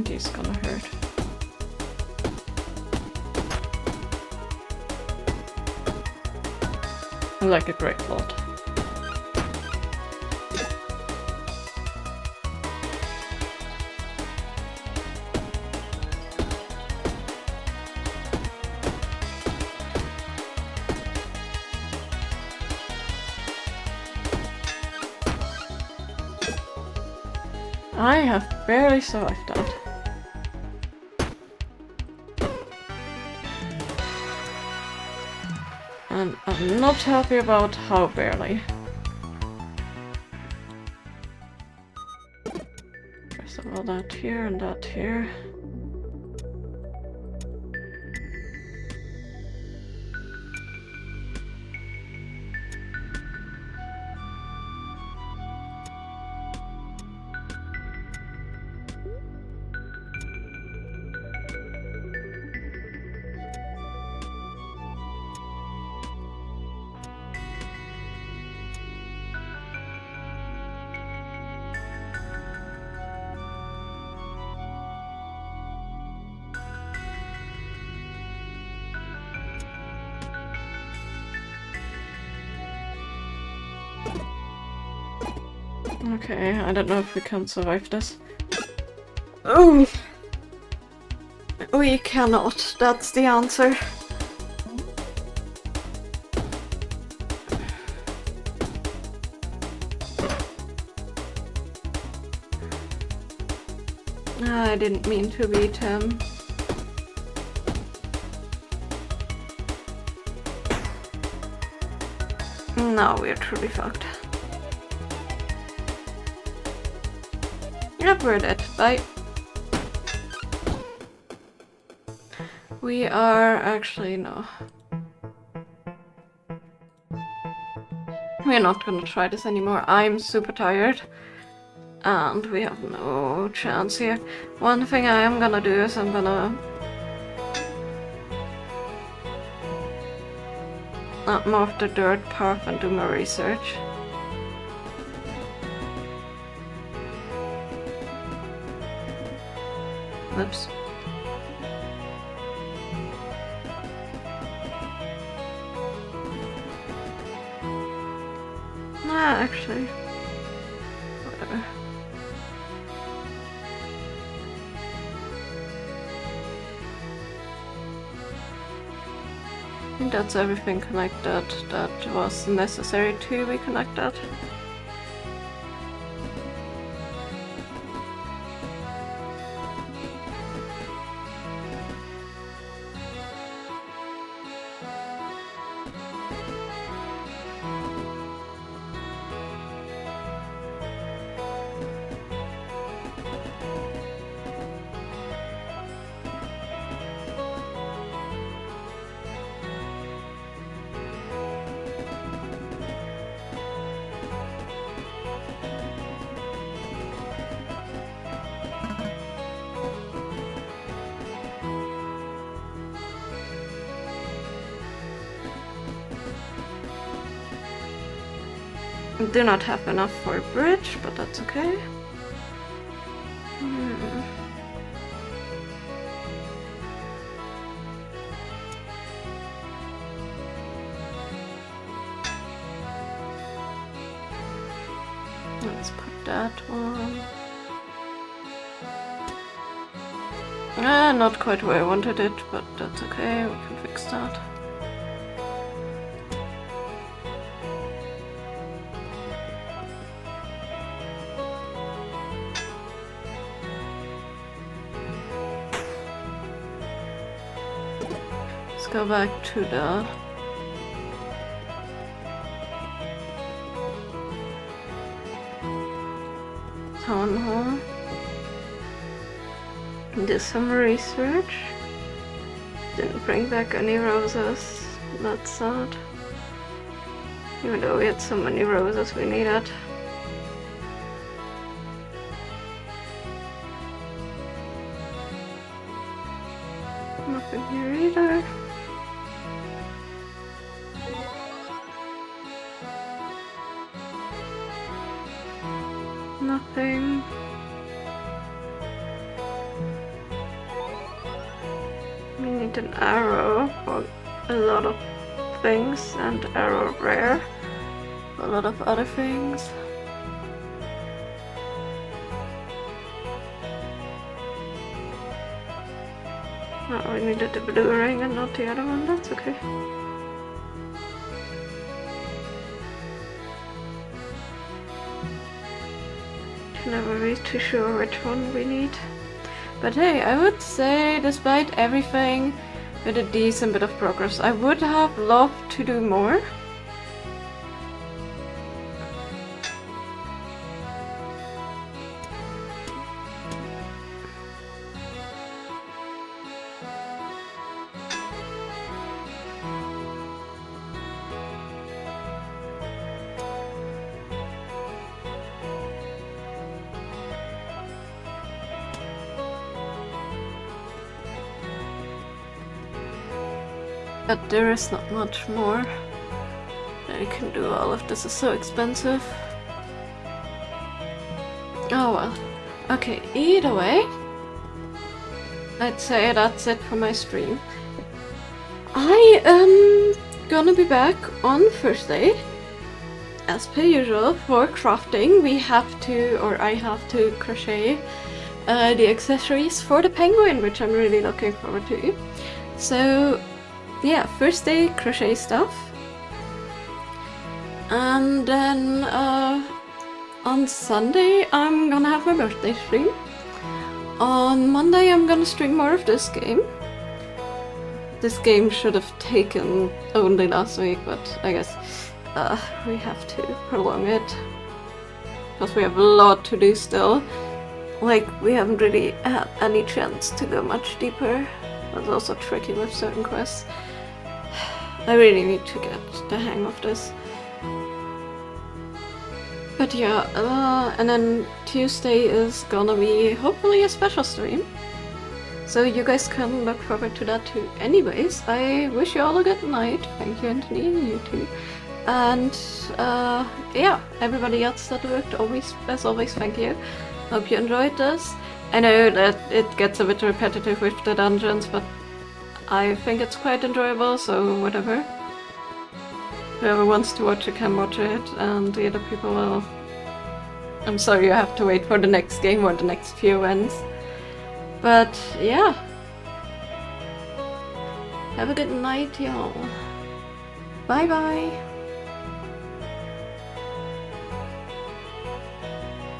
Is gonna hurt. I like a great lot. I have barely survived that. And I'm not happy about how barely. First of all, that here and that here. Okay, I don't know if we can survive this. Oh! We cannot, that's the answer. I didn't mean to beat him. No, we're truly fucked. Yep, we're dead. Bye. We are actually no. We're not gonna try this anymore. I'm super tired. And we have no chance here. One thing I am gonna do is I'm gonna move the dirt path and do my research. Oops. Nah, actually. Whatever. I think that's everything connected that was necessary to be connected. Do not have enough for a bridge, but that's okay. Let's put that one. Not quite where I wanted it, but that's okay, we can fix that. Let's go back to the town hall. Do some research. Didn't bring back any roses. That's sad. Even though we had so many roses we needed. Nothing here either. Nothing. We need an arrow for a lot of things and arrow rare for a lot of other things. Oh, we needed the blue ring and not the other one, that's okay. Never be too sure which one we need. But hey, I would say despite everything, with a decent bit of progress. I would have loved to do more. But there is not much more that I can do. All of this is so expensive. Oh well. Okay, either way, I'd say that's it for my stream. I am gonna be back on Thursday, as per usual, for crafting. We have to, or I have to crochet the accessories for the penguin, which I'm really looking forward to. So yeah, Thursday crochet stuff, and then on Sunday I'm gonna have my birthday stream. on Monday I'm gonna stream more of this game. This game should have taken only last week, but I guess we have to prolong it. Because we have a lot to do still. Like, we haven't really had any chance to go much deeper. It's also tricky with certain quests. I really need to get the hang of this. But yeah, and then Tuesday is gonna be hopefully a special stream. So you guys can look forward to that too. Anyways, I wish you all a good night. Thank you, Anthony, and you too. And yeah, everybody else that worked, as always, thank you. Hope you enjoyed this. I know that it gets a bit repetitive with the dungeons, but I think it's quite enjoyable, so whatever. Whoever wants to watch it can watch it, and the other people will... I'm sorry you have to wait for the next game or the next few events. But yeah. Have a good night, y'all. Bye bye.